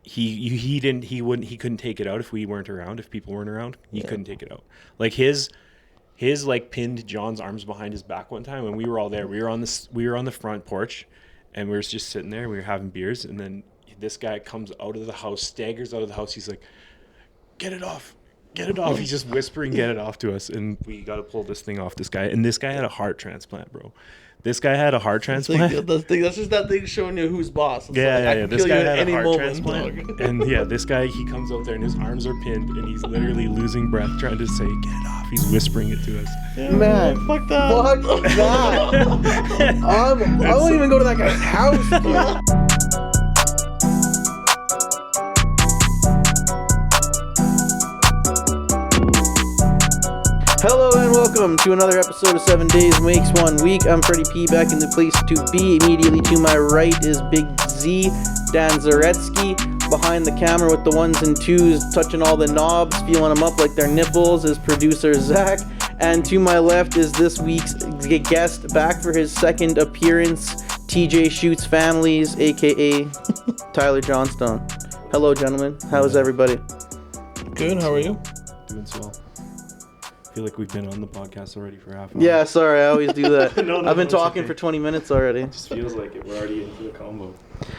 he couldn't take it out if we weren't around. If people weren't around, he couldn't take it out. Like his like pinned John's arms behind his back one time when we were all there. We were on the front porch, and we were just sitting there. We were having beers, and then this guy comes out of the house, staggers out of the house. He's like, "Get it off." Get it off. He's just whispering, "Get it off" to us. And we got to pull this thing off this guy. And this guy had a heart transplant, bro. This guy had a heart transplant. That's just that thing showing you who's boss. It's yeah. This guy had a heart transplant. And yeah, this guy, he comes out there and his arms are pinned and he's literally losing breath trying to say, "Get it off." He's whispering it to us. Yeah, man, fuck that. Fuck that. I won't even go to that guy's house, dude. Hello and welcome to another episode of 7 Days Makes 1 Week. I'm Freddie P, back in the place to be. Immediately to my right is Big Z, Dan Zaretsky. Behind the camera with the ones and twos, touching all the knobs, feeling them up like they're nipples, is producer Zach. And to my left is this week's guest, back for his second appearance, TJ Shoots Families, aka Tyler Johnstone. Hello, gentlemen. How is everybody? Good. How are you? Doing so well. I feel like we've been on the podcast already for half an hour. Yeah, sorry, I always do that. I've been talking okay. for 20 minutes already. It just feels like it. We're already into the combo.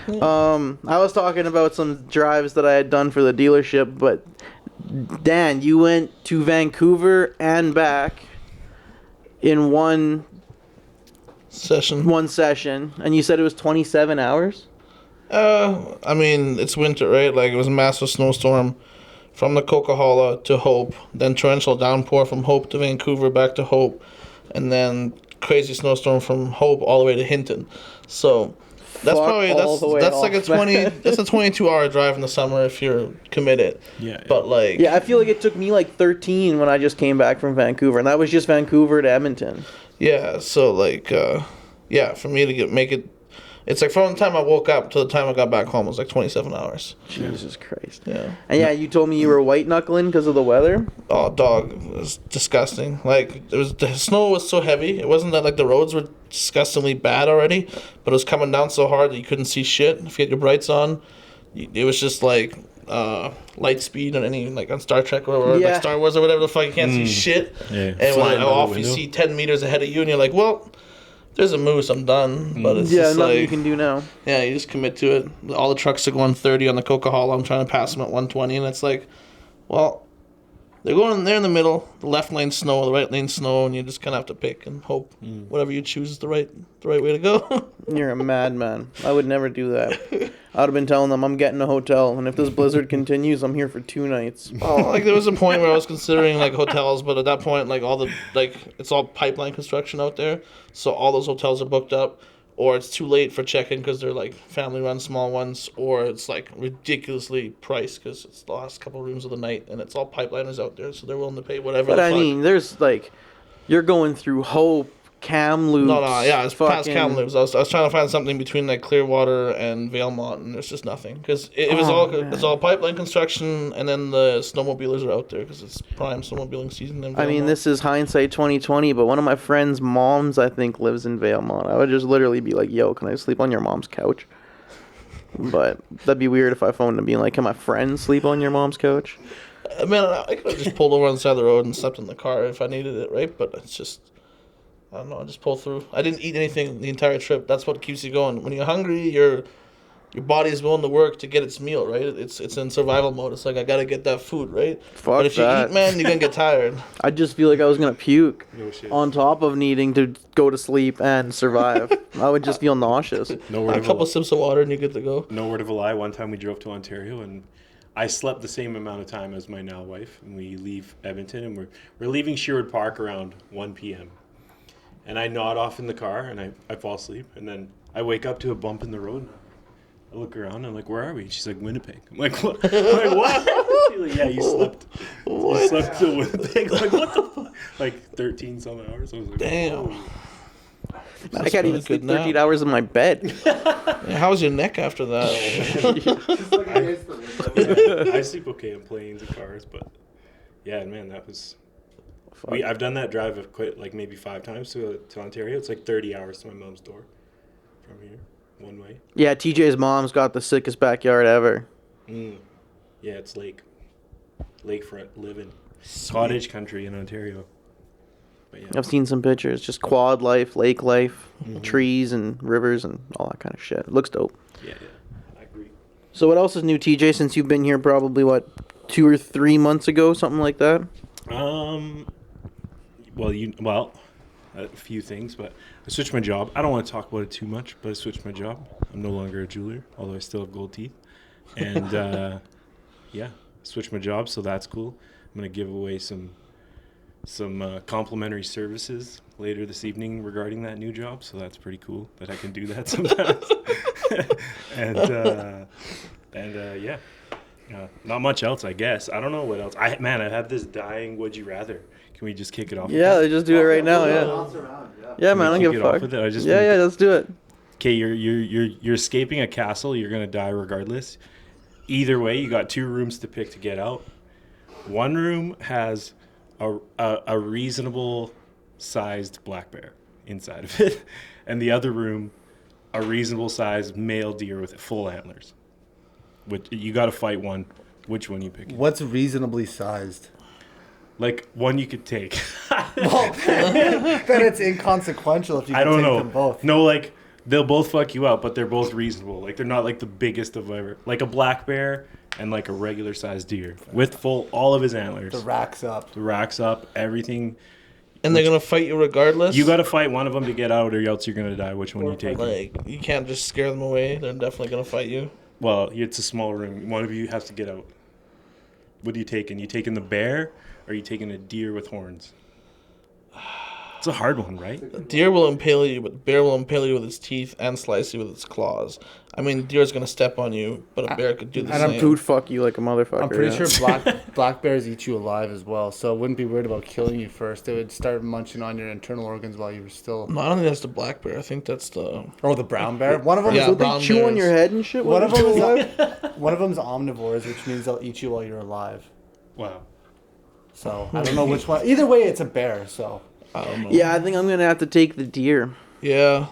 I was talking about some drives that I had done for the dealership, but Dan, you went to Vancouver and back in one session, and you said it was 27 hours? I mean, it's winter, right? Like, it was a massive snowstorm from the Coquihalla to Hope, then torrential downpour from Hope to Vancouver, back to Hope, and then crazy snowstorm from Hope all the way to Hinton. So that's that's like a 22-hour drive in the summer if you're committed. Yeah. But like, yeah, I feel like it took me like 13 when I just came back from Vancouver, and that was just Vancouver to Edmonton. Yeah. So like, for me to make it. It's like from the time I woke up to the time I got back home, it was like 27 hours. Jesus Christ. Yeah. And yeah, you told me you were white knuckling because of the weather? Oh, dog. It was disgusting. Like, the snow was so heavy. It wasn't that, like, the roads were disgustingly bad already, but it was coming down so hard that you couldn't see shit. If you had your brights on, it was just like light speed on any, like on Star Trek or like Star Wars or whatever the fuck. You can't see shit. Yeah. And when you see 10 meters ahead of you and you're like, well, there's a moose, I'm done. But it's just nothing like, you can do now. Yeah, you just commit to it. All the trucks are going 30 on the Coquihalla. I'm trying to pass them at 120, and it's like, well, they're in the middle. The left lane snow, the right lane snow, and you just kind of have to pick and hope whatever you choose is the right way to go. You're a madman. I would never do that. I would have been telling them I'm getting a hotel, and if this blizzard continues, I'm here for 2 nights. Oh, like there was a point where I was considering like hotels, but at that point, like it's all pipeline construction out there, so all those hotels are booked up, or it's too late for check-in because they're like family-run small ones, or it's like ridiculously priced because it's the last couple of rooms of the night, and it's all pipeliners out there, so they're willing to pay whatever. But I mean, there's like, you're going through Hope, Kamloops. It's past Kamloops. I was trying to find something between like Clearwater and Valemont, and there's just nothing because it's all pipeline construction, and then the snowmobilers are out there because it's prime snowmobiling season in Valemont. I mean, this is hindsight 2020, but one of my friend's moms, I think, lives in Valemont. I would just literally be like, "Yo, can I sleep on your mom's couch?" But that'd be weird if I phoned and being like, "Can my friend sleep on your mom's couch?" Man, I could have just pulled over on the side of the road and slept in the car if I needed it, right? But it's just, I don't know, I just pull through. I didn't eat anything the entire trip. That's what keeps you going. When you're hungry, your body is willing to work to get its meal, right? It's in survival mode. It's like, I gotta get that food, right? But if you eat, man, you're gonna get tired. I just feel like I was gonna puke on top of needing to go to sleep and survive. I would just feel nauseous. A couple sips of water and you're good to go. No word of a lie. One time we drove to Ontario and I slept the same amount of time as my now wife, and we leave Edmonton, and we're leaving Sherwood Park around 1 p.m. And I nod off in the car, and I fall asleep, and then I wake up to a bump in the road. I look around, and I'm like, "Where are we?" And she's like, "Winnipeg." I'm like, "What?" I'm like, "What?" She's like, "Yeah, you slept. You slept till Winnipeg." I'm like, "What the fuck?" Like 13 some hours. I was like, damn. "Oh." I can't even sleep 13 hours in my bed. Yeah, how was your neck after that? I sleep okay on planes and cars, but yeah, man, that was. I've done that drive quite like maybe 5 times to Ontario. It's like 30 hours to my mom's door from here, one way. Yeah, TJ's mom's got the sickest backyard ever. Yeah, it's lakefront living, cottage country in Ontario. But yeah, I've seen some pictures. Just quad life, lake life, trees and rivers and all that kind of shit. It looks dope. yeah, I agree. So what else is new, TJ? Since you've been here, probably what, 2 or 3 months ago, something like that. Well, a few things, but I switched my job. I don't want to talk about it too much, but I switched my job. I'm no longer a jeweler, although I still have gold teeth. And yeah, switched my job, so that's cool. I'm gonna give away some complimentary services later this evening regarding that new job, so that's pretty cool that I can do that sometimes. and yeah, not much else, I guess. I don't know what else. I have this dying would you rather. Can we just kick it off? Yeah, they just do it right now. Yeah. Yeah, man, I don't give a fuck. Yeah, let's do it. Okay, you're escaping a castle. You're gonna die regardless. Either way, you got 2 rooms to pick to get out. One room has a reasonable sized black bear inside of it, and the other room a reasonable sized male deer with full antlers. Which you got to fight one. Which one you picking? What's reasonably sized? Like one you could take. Well, then it's inconsequential if you can take them both. No, like they'll both fuck you up, but they're both reasonable. Like they're not like the biggest of ever. Like a black bear and like a regular sized deer with all of his antlers. The racks up. Everything. And they're gonna fight you regardless. You got to fight one of them to get out, or else you're gonna die. Which one you take? Like you can't just scare them away. They're definitely gonna fight you. Well, it's a small room. One of you has to get out. What are you taking? You taking the bear, or are you taking a deer with horns? It's a hard one, right? A deer will impale you, but the bear will impale you with its teeth and slice you with its claws. I mean, deer's gonna step on you, but a bear could do the same. And food fuck you like a motherfucker. I'm pretty sure black bears eat you alive as well, so I wouldn't be worried about killing you first. They would start munching on your internal organs while you were still. No, I don't think that's the black bear. I think that's the. Oh, the brown bear. One of them. Yeah, So they chew on your head and shit. One of them's omnivores, which means they'll eat you while you're alive. Wow. So I don't know which one. Either way, it's a bear. So I don't know. Yeah, I think I'm gonna have to take the deer. Yeah.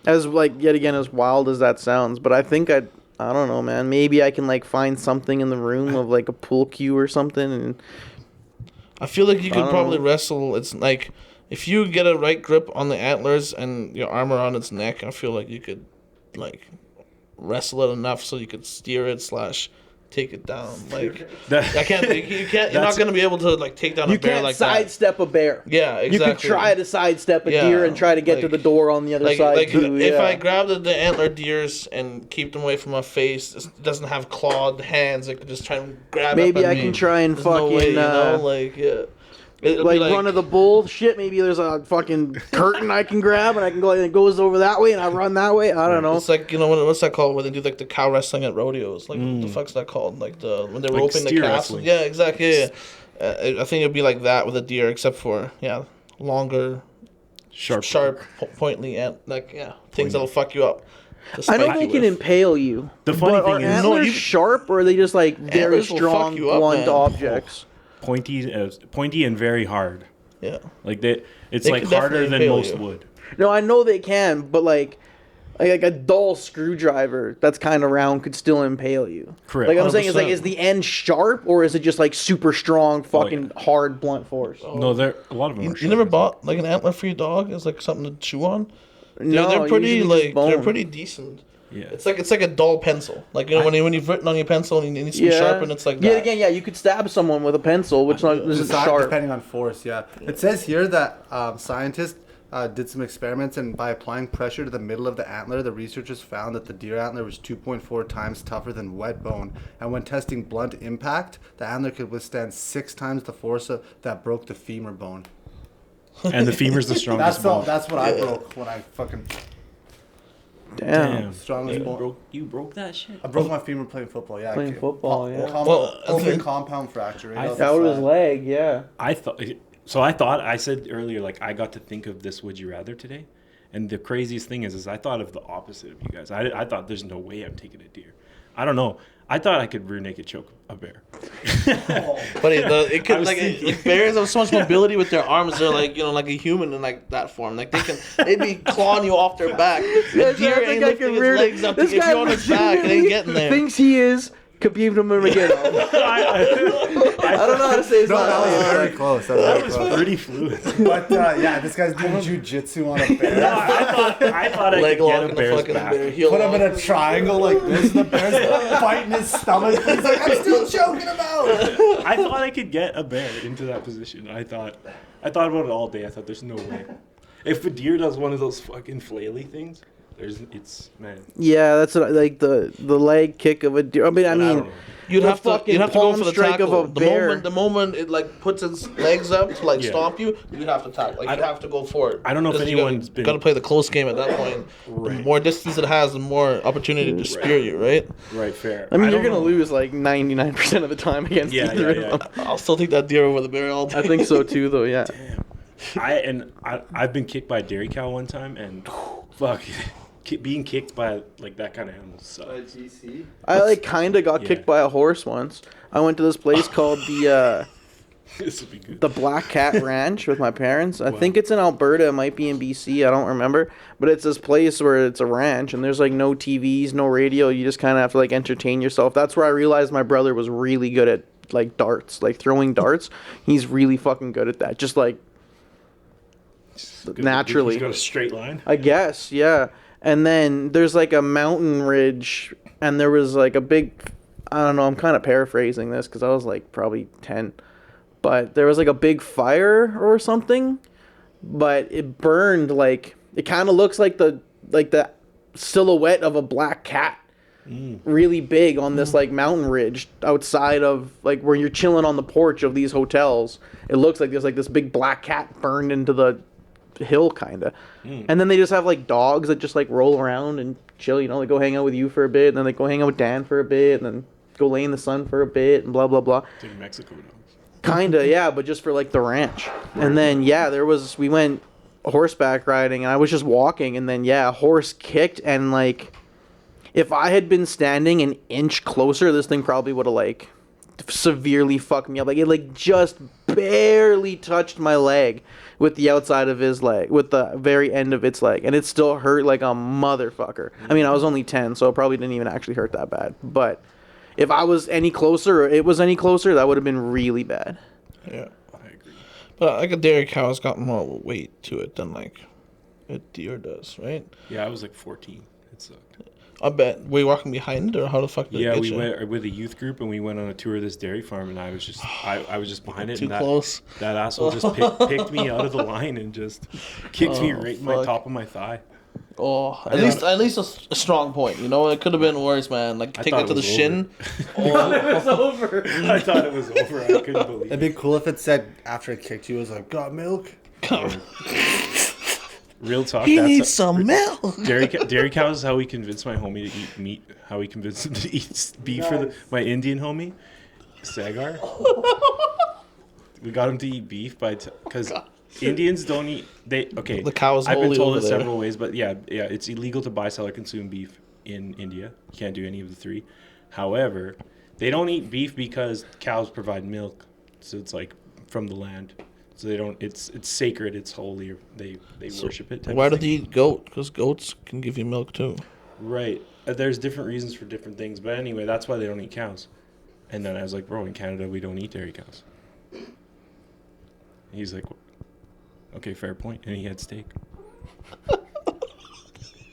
As yet again as wild as that sounds, but I think I don't know, man. Maybe I can find something in the room of a pool cue or something, and I feel like you could probably wrestle. It's like if you get a right grip on the antlers and your arm around its neck, I feel like you could wrestle it enough so you could steer it / take it down. I can't. You can't. You're not gonna be able to take down a bear like that. You can't sidestep a bear. Yeah, exactly. You could try to sidestep a deer and try to get to the door on the other side too. If I grab the antler deers and keep them away from my face, it doesn't have clawed hands. I could just try and grab. Maybe I can try and There's fucking no way, yeah. Run of the bull shit. Maybe there's a fucking curtain I can grab and I can go and it goes over that way and I run that way. I don't know. It's what's that called when they do the cow wrestling at rodeos? What the fuck's that called? When they're roping the calves. Wrestling. Yeah, exactly. Yeah. I think it'd be like that with a deer, except for longer, sharp, pointy things that'll fuck you up. I know they can impale you. The funny thing are is, antlers sharp or are they just very Antlers will strong, fuck you up, blunt man. objects? pointy and very hard. Yeah. It's They could harder definitely than impale most you. wood. No, I know they can, but like a dull screwdriver that's kind of round could still impale you. Correct. Like I'm saying, 100%. is the end sharp or is it just super strong, fucking hard, blunt force? No, a lot of them. You never bought an antler for your dog? It's something to chew on. No, They're pretty usually just bone. they're pretty decent. Yeah. It's like a dull pencil. When you've written on your pencil and it needs to be sharpened, it's like that. Yeah, again, you could stab someone with a pencil, which isn't sharp. Depending on force, yeah. It says here that scientists did some experiments, and by applying pressure to the middle of the antler, the researchers found that the deer antler was 2.4 times tougher than wet bone. And when testing blunt impact, the antler could withstand 6 times the force that broke the femur bone. And the femur's the strongest bone. That's what I broke when I fucking... Damn. Strongest bone. You broke that shit? I broke my femur playing football, yeah. Playing football, yeah. Open compound fracture. Right That was his leg, yeah. I said earlier, I got to think of this would you rather today. And the craziest thing is I thought of the opposite of you guys. I thought there's no way I'm taking a deer. I don't know. I thought I could rear naked choke a bear. But bears have so much mobility with their arms. They're like a human in that form. They'd be clawing you off their back. The deer ain't lifting his legs up. If you're on his back, it ain't getting there. Thinks he is Khabib Nurmagomedov. I don't know how to say his No, that was last very name. close. That was very That close. was pretty fluid. But yeah, this guy's doing jujitsu on a bear. No, I thought I Leg could lock get in a the bear's fucking back. bear. Heel Put him in lock. a triangle like this. The bear's biting his stomach. He's like, I'm still choking him out. I thought I could get a bear into that position. I thought about it all day. I thought there's no way. If a deer does one of those fucking flaily things, man. Yeah, that's what, like the leg kick of a deer. I But I mean, don't know. You'd the have to fucking go palm for the strike tackle. of a bear. The moment it like puts its legs up to like Yeah. stomp you, you'd have to tackle. Like you have to go for it. I don't know if Because anyone's you been- got to play the close game at that point. Right. The more distance it has, the more opportunity to spear you. Right. Right, fair. I mean, you're don't gonna know. lose like 99% of the time against Yeah, either yeah, of them. I'll still take that deer over the bear all day. I think so too, though. Yeah. I've been kicked by a dairy cow one time, and fuck, being kicked by like that kind of animal sucks. GC. I like kind of got Yeah. kicked by a horse once. I went to this place called This would be good. the Black Cat Ranch with my parents. I Wow. think it's in Alberta. It might be in BC. I don't remember. But it's this place where it's a ranch and there's like no TVs, no radio. You just kind of have to like entertain yourself. That's where I realized my brother was really good at like darts, like throwing darts. He's really fucking good at that. Just like Good. naturally. He's got a straight line. I guess, yeah. And then there's like a mountain ridge, and there was like a big, I don't know, I'm kind of paraphrasing this because I was like probably 10, but there was like a big fire or something, but it burned like, it kind of looks like the silhouette of a black cat. Really big on this like mountain ridge outside of like where you're chilling on the porch of these hotels. It looks like there's like this big black cat burned into the hill kind of. And then they just have like dogs that just like roll around and chill, you know, they go hang out with you for a bit, and then they go hang out with Dan for a bit, and then go lay in the sun for a bit, and blah blah blah. Like Mexico dogs. Kinda, yeah, but just for like the ranch. And then we went horseback riding, and I was just walking, and then a horse kicked, and like if I had been standing an inch closer, this thing probably would have like severely fucked me up. Like it like just barely touched my leg with the outside of his leg, with the very end of its leg, and it still hurt like a motherfucker. I mean, I was only 10, so it probably didn't even actually hurt that bad. But if I was any closer, or it was any closer, that would have been really bad. Yeah. I agree. But like a dairy cow has got more weight to it than like a deer does, right? Yeah, I was like 14. It sucked. I bet. Were you walking behind it, or how the fuck did it Yeah, get we you? went with a youth group, and we went on a tour of this dairy farm, and I was just behind it. Too and that, close. That asshole just picked me out of the line and just kicked me right in my fuck. top of my thigh. Oh, at least a strong point. You know, it could have been worse, man. Like take thought it to it the was shin. It was over. I thought it was over. I couldn't believe It'd it. be cool if it said after it kicked you, it was like, got milk? Real talk. He that's needs some milk. dairy cows is how we convinced my homie to eat meat. How we convinced him to eat beef for my Indian homie, Sagar. We got him to eat beef because Indians don't eat. The cow's I've been holy told over it there. several ways, but yeah, it's illegal to buy, sell, or consume beef in India. You can't do any of the three. However, they don't eat beef because cows provide milk, so it's like from the land. So they don't. It's sacred. It's holy. They worship it. type Why of do thing. they eat goat? Because goats can give you milk too. Right. There's different reasons for different things, but anyway, that's why they don't eat cows. And then I was like, bro, in Canada we don't eat dairy cows. He's like, okay, fair point. And he had steak.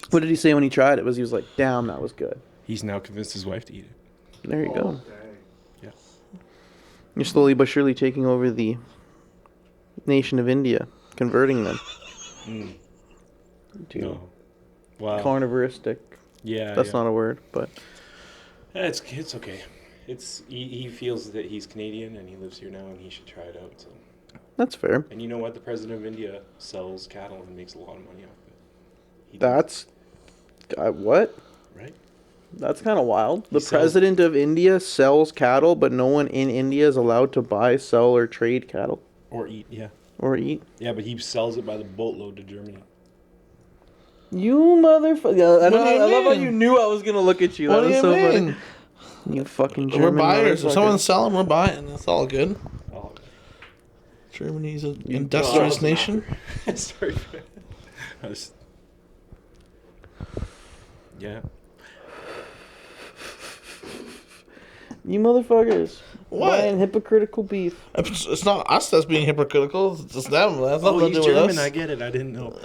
What did he say when he tried it? He was like, damn, that was good. He's now convinced his wife to eat it. There you go. Yeah. You're slowly but surely taking over the nation of India, converting them to No. Wow. carnivoristic. Yeah. That's not a word, but It's okay. He feels that he's Canadian and he lives here now and he should try it out. So. that's fair. And you know what? The president of India sells cattle and makes a lot of money off it. He That's what? does, right. That's kind of wild. The sells- president of India sells cattle, but no one in India is allowed to buy, sell, or trade cattle Or eat. Yeah. or eat. Yeah, but he sells it by the boatload to Germany. You motherfucker! I do you love how mean? you knew I was gonna look at you. What That do was you so mean? funny. You fucking We're German buyers. If motherfucker. someone's selling, we're buying. That's all good. Oh, Germany's an industrious nation. sorry. You motherfuckers. What? Buying hypocritical beef. It's not us that's being hypocritical. It's just them. That's nothing to he's do German. with us. I get it. I didn't know.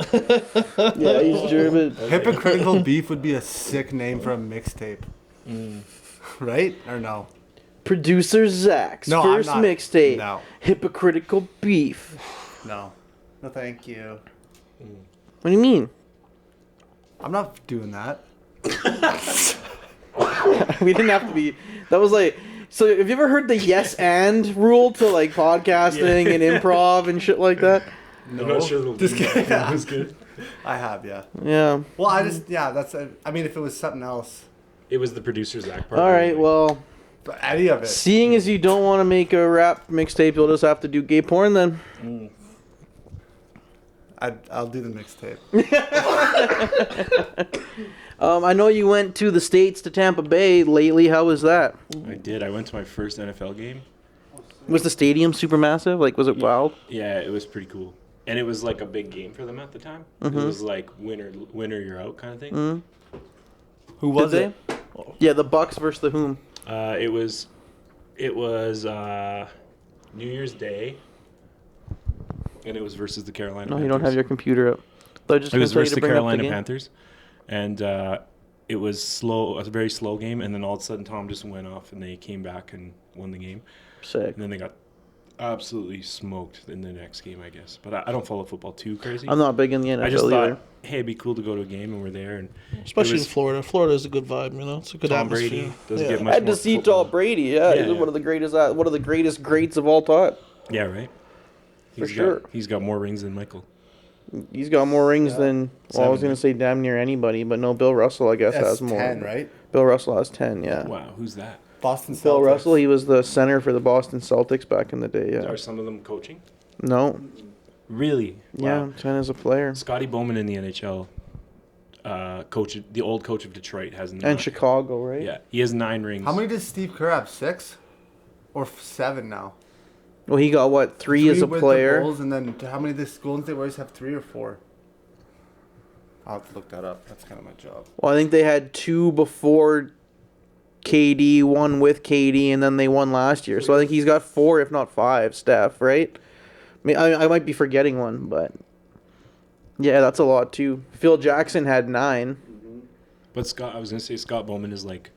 Yeah, he's German. Hypocritical beef would be a sick name for a mixtape. Right? Or no? Producer Zach's No, I'm first not. mixtape. No. Hypocritical beef. No. No, thank you. What do you mean? I'm not doing that. We didn't have to be. That was like. So, have you ever heard the yes and rule to like podcasting and improv and shit like that? I'm not sure the Just kidding. that was good. I have, yeah. Yeah. Well, that's. I mean, if it was something else, It was the producer's act part. All right. Well, but any of it. seeing as you don't want to make a rap mixtape, you'll just have to do gay porn then. I'll do the mixtape. I know you went to the States to Tampa Bay lately. How was that? I did. I went to my first NFL game. Was the stadium super massive? Like, was it wild? Yeah, it was pretty cool. And it was like a big game for them at the time. It was like winner you're out kind of thing. Who was Did it? they? Yeah, the Bucks versus the whom? It was New Year's Day, and it was versus the Carolina. No, Panthers. you don't have your computer up. So I just It was gonna tell you versus to the bring up Carolina game. Panthers, and it was slow. A very slow game, and then all of a sudden Tom just went off, and they came back and won the game. Sick. And then they got absolutely smoked in the next game, I guess. But I don't follow football too crazy. I'm not big in the NFL I just either. thought, hey, it'd be cool to go to a game, and we're there. And Especially it in was Florida. Florida is a good vibe, you know. It's a good Tom atmosphere. Brady doesn't Yeah. get I much had more to see football. Tom Brady. Yeah, Yeah, he's yeah. one of the greatest greats of all time. Yeah, right. For sure. He's got more rings than Michael. He's got more rings than. Well, I was 7. gonna say damn near anybody, but no, Bill Russell I guess That's has more. 10, right? Bill Russell has 10. Yeah. Wow, who's that? Boston Celtics. Bill Russell, he was the center for the Boston Celtics back in the day. Yeah. Are some of them coaching? No. Really? Yeah, 10 as a player. Scotty Bowman in the NHL, the old coach of Detroit, has 9. And Chicago, right? Yeah, he has 9 rings. How many does Steve Kerr have? 6? Or 7 now? Well, he got what 3 as a with the player. Bulls, and then how many does Golden State Warriors have? 3 or 4? I'll have to look that up. That's kind of my job. Well, I think they had 2 before KD, 1 with KD, and then they won last year. So I think he's got 4, if not 5. Steph, right? I might be forgetting one, but yeah, that's a lot too. Phil Jackson had 9. But I was gonna say Scott Bowman is like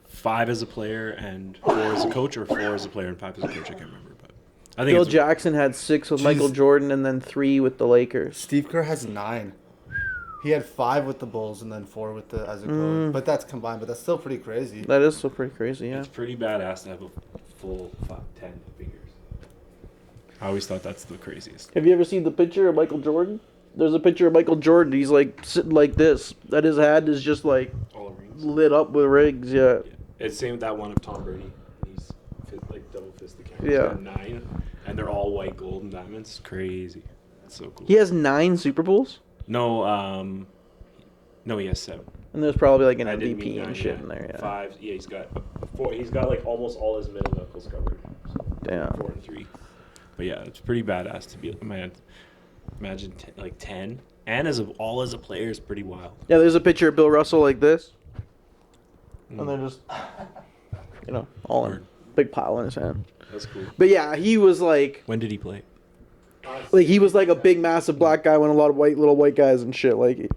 5 as a player and 4 as a coach, or 4 as a player and 5 as a coach. I can't remember, but I think Phil it's Jackson had 6 with Michael Jordan, and then 3 with the Lakers. Steve Kerr has 9. He had 5 with the Bulls and then 4 with the as a coach. But that's combined. But that's still pretty crazy. That is still pretty crazy, yeah. it's pretty badass to have a full 10 fingers. I always thought that's the craziest. Have you ever seen the picture of Michael Jordan? There's a picture of Michael Jordan. He's like sitting like this. That his head is just like All the rings. lit up with rings. Yeah. Yeah. It's same with that one of Tom Brady. He's like double fisted camera. Yeah. He's got 9, and they're all white gold and diamonds. It's crazy. That's so cool. He has 9 Super Bowls, No, he has 7. and there's probably like an I didn't mean MVP and 9, shit yeah. in there. Yeah. 5. Yeah, he's got 4. He's got like almost all his middle knuckles covered. So Damn. 4 and 3. But yeah, it's pretty badass to be. Man, imagine like 10, and as a player is pretty wild. Yeah, there's a picture of Bill Russell like this, and they're just, all in Word. big pile in his hand. That's cool. But yeah, he was like When did he play? he was like a big, massive black guy when a lot of little white guys and shit. Like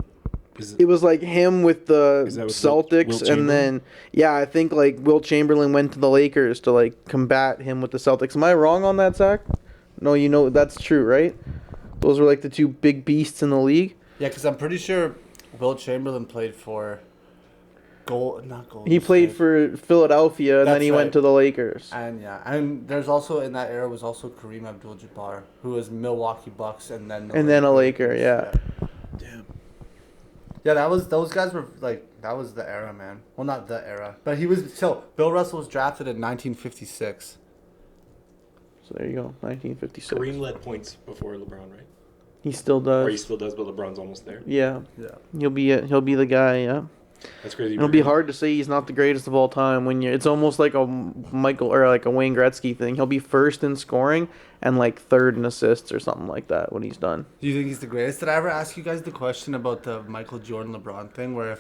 Is it was like him with the Is that with Celtics, Wilt and then I think like Wilt Chamberlain went to the Lakers to like combat him with the Celtics. Am I wrong on that, Zach? No, that's true, right? Those were like the 2 big beasts in the league. Yeah, because I'm pretty sure Wilt Chamberlain played for not Golden He played State. for Philadelphia, and then That's he went right. to the Lakers. And there's also in that era was also Kareem Abdul-Jabbar, who was Milwaukee Bucks and then A Laker, yeah. Damn. Yeah, those guys were like that was the era, man. Well, not the era, but Bill Russell was drafted in 1956. So there you go, 1956. Kareem led points before LeBron, right? He still Or he does. still does, but LeBron's almost there. Yeah, Yeah. he'll be the guy. Yeah, That's crazy. it'll be hard to say he's not the greatest of all time when it's almost like a Michael or like a Wayne Gretzky thing. He'll be first in scoring and like 3rd in assists or something like that when he's done. Do you think he's the greatest? Did I ever ask you guys the question about the Michael Jordan LeBron thing, where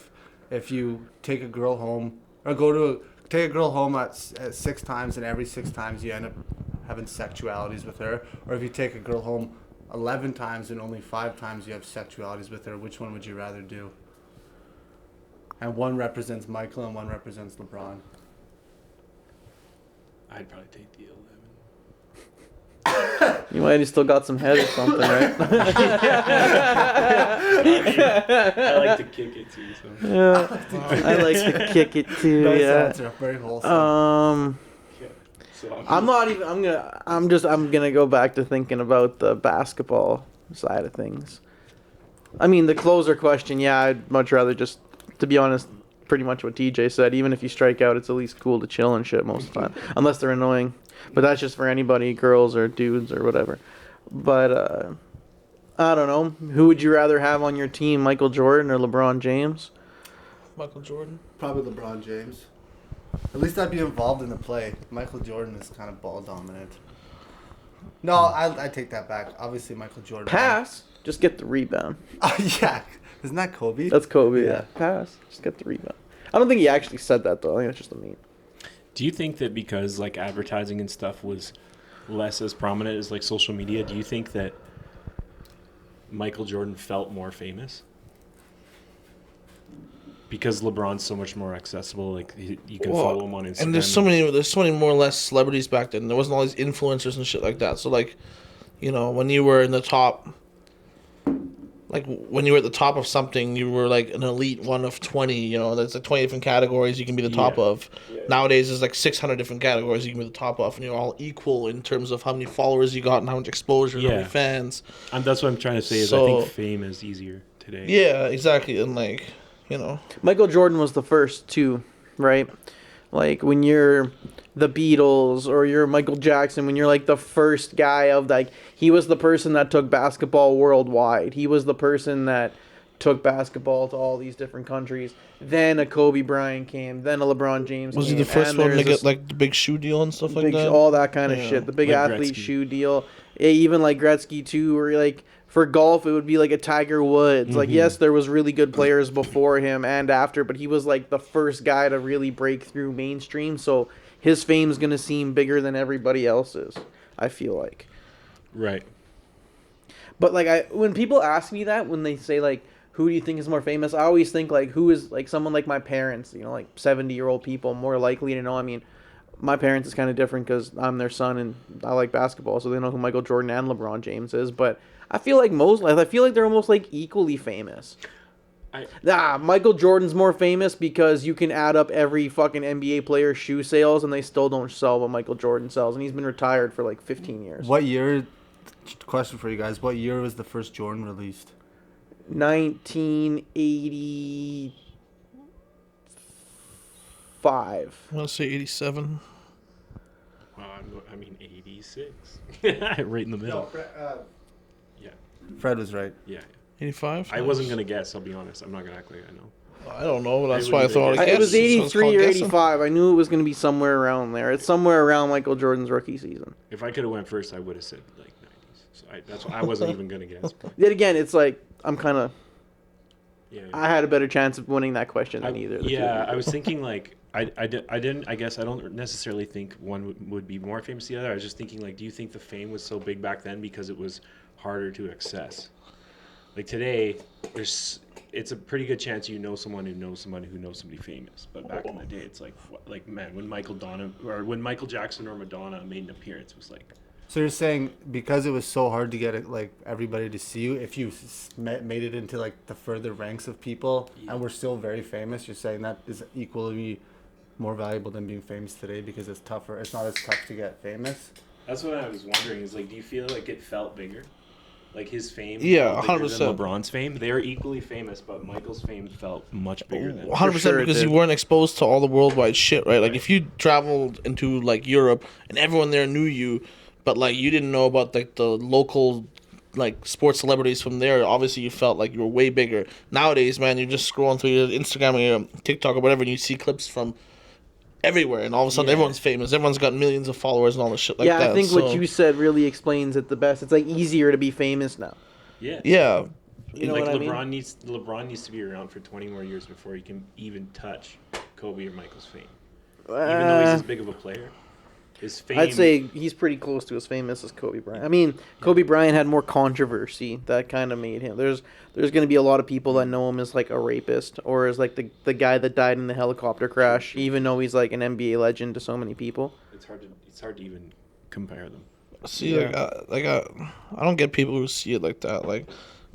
if you take a girl home or go to take a girl home at 6 times, and every 6 times you end up having sexualities with her, or if you take a girl home 11 times and only 5 times you have sexualities with her, which one would you rather do? And one represents Michael and one represents LeBron. I'd probably take the 11. You might have still got some head or something, right? I like to kick it too. So. Yeah, I like to kick it too. Nice Yeah. answer. Very wholesome. So I'm not even. I'm gonna go back to thinking about the basketball side of things. I mean, the closer question. Yeah, I'd much rather just, to be honest, pretty much what TJ said. Even if you strike out, it's at least cool to chill and shit most of the time, unless they're annoying. But that's just for anybody, girls or dudes or whatever. But I don't know. Who would you rather have on your team, Michael Jordan or LeBron James? Michael Jordan. Probably LeBron James. At least I'd be involved in the play. Michael Jordan is kind of ball dominant. No, I take that back. Obviously, Michael Jordan. Pass. Just get the rebound. Oh, yeah. Isn't that Kobe? That's Kobe, yeah. Yeah. Pass. Just get the rebound. I don't think he actually said that, though. I think that's just a meme. do you think that because like advertising and stuff was less as prominent as like social media, do you think that Michael Jordan felt more famous? Because LeBron's so much more accessible, like you can follow him on Instagram. And there's so many more or less celebrities back then. There wasn't all these influencers and shit like that. So like, you know, when you were in the top, like when you were at the top of something, you were like an elite one of 20. You know, there's like 20 different categories you can be the top of. Yeah. Nowadays, there's like 600 different categories you can be the top of, and you're all equal in terms of how many followers you got and how much exposure and how many fans. And that's what I'm trying to say. Is I think fame is easier today. Yeah, exactly, and like. You know, Michael Jordan was the first too, right? Like when you're the Beatles or you're Michael Jackson, when you're like the first guy of like, he was the person that took basketball worldwide. He was the person that took basketball to all these different countries. Then a Kobe Bryant came. Then a LeBron James. Was he the first one to get like the big shoe deal and stuff like that? All that kind of shit. The big like athlete Gretzky. shoe deal. Even like Gretzky too, or like. For golf, it would be like a Tiger Woods. Mm-hmm. Like, yes, there was really good players before him and after, but he was like the first guy to really break through mainstream. So his fame's going to seem bigger than everybody else's, I feel like. Right. But like when people ask me that, when they say like, who do you think is more famous? I always think like, who is like someone like my parents, you know, like 70-year-old people more likely to know. I mean, my parents is kind of different because I'm their son and I like basketball, so they know who Michael Jordan and LeBron James is. But I feel like they're almost like equally famous. Michael Jordan's more famous because you can add up every fucking NBA player's shoe sales and they still don't sell what Michael Jordan sells, and he's been retired for like 15 years. What year? Question for you guys: what year was the first Jordan released? 1985. I want to say 87. I mean 86. Right in the middle. Fred was right. Yeah. 85? I wasn't going to guess, I'll be honest. I'm not going to act like I know. I don't know, but that's why I thought It was 83 or 85. I knew it was going to be somewhere around there. It's somewhere around Michael Jordan's rookie season. If I could have went first, I would have said like 90s. So that's why I wasn't even going to guess. Yet again, it's like I'm kind of. Yeah. I had a better chance of winning that question than either. Yeah, I was thinking like I guess I don't necessarily think one would be more famous than the other. I was just thinking like, do you think the fame was so big back then because it was harder to access? Like today, it's a pretty good chance you know someone who knows someone who knows somebody famous. But back in the day, it's like man, when Michael Jackson or Madonna made an appearance, it was like. So you're saying because it was so hard to get like everybody to see you, if you made it into like the further ranks of people and we're still very famous, you're saying that is equally more valuable than being famous today because it's tougher. It's not as tough to get famous. That's what I was wondering. Is like, do you feel like it felt bigger? Like his fame, yeah, felt 100%. Than LeBron's fame. They are equally famous, but Michael's fame felt much bigger than. 100% because you weren't exposed to all the worldwide shit, right? Like if you traveled into like Europe and everyone there knew you, but like you didn't know about like the local like sports celebrities from there, obviously you felt like you were way bigger. Nowadays, man, you're just scrolling through your Instagram or your TikTok or whatever, and you see clips from everywhere, and all of a sudden everyone's famous. Everyone's got millions of followers and all this shit like that. Yeah, I think what you said really explains it the best. It's like easier to be famous now. Yeah. Yeah. You know like what LeBron I mean? needs to be around for 20 more years before he can even touch Kobe or Michael's fame. Even though he's as big of a player, his fame. I'd say he's pretty close to as famous as Kobe Bryant. I mean, Kobe Bryant had more controversy that kind of made him. There's going to be a lot of people that know him as like a rapist or as like the guy that died in the helicopter crash, even though he's like an NBA legend to so many people. It's hard to even compare them. See, I don't get people who see it like that. Like,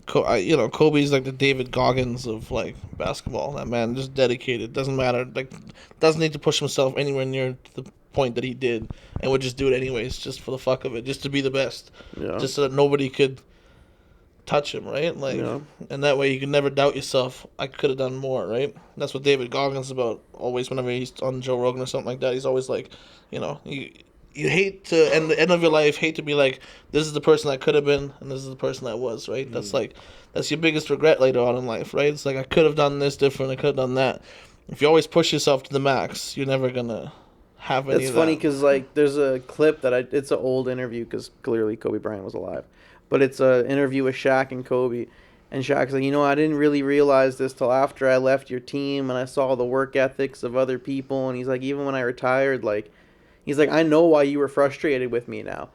Kobe's like the David Goggins of like basketball. That man just dedicated. Doesn't matter. Like, doesn't need to push himself anywhere near the point that he did, and would just do it anyways, just for the fuck of it, just to be the best, just so that nobody could touch him, right? Like, and that way you can never doubt yourself. I could have done more, right? That's what David Goggins is about. Always, whenever he's on Joe Rogan or something like that, he's always like, you hate to end the end of your life, hate to be like, this is the person I could have been, and this is the person I was, right? That's your biggest regret later on in life, right? It's like, I could have done this different, I could have done that. If you always push yourself to the max, you're never gonna have any. It's of funny that. because like there's a clip that it's an old interview because clearly Kobe Bryant was alive, but it's an interview with Shaq and Kobe, and Shaq's like, I didn't really realize this till after I left your team and I saw the work ethics of other people, and he's like, even when I retired, like, he's like, I know why you were frustrated with me now.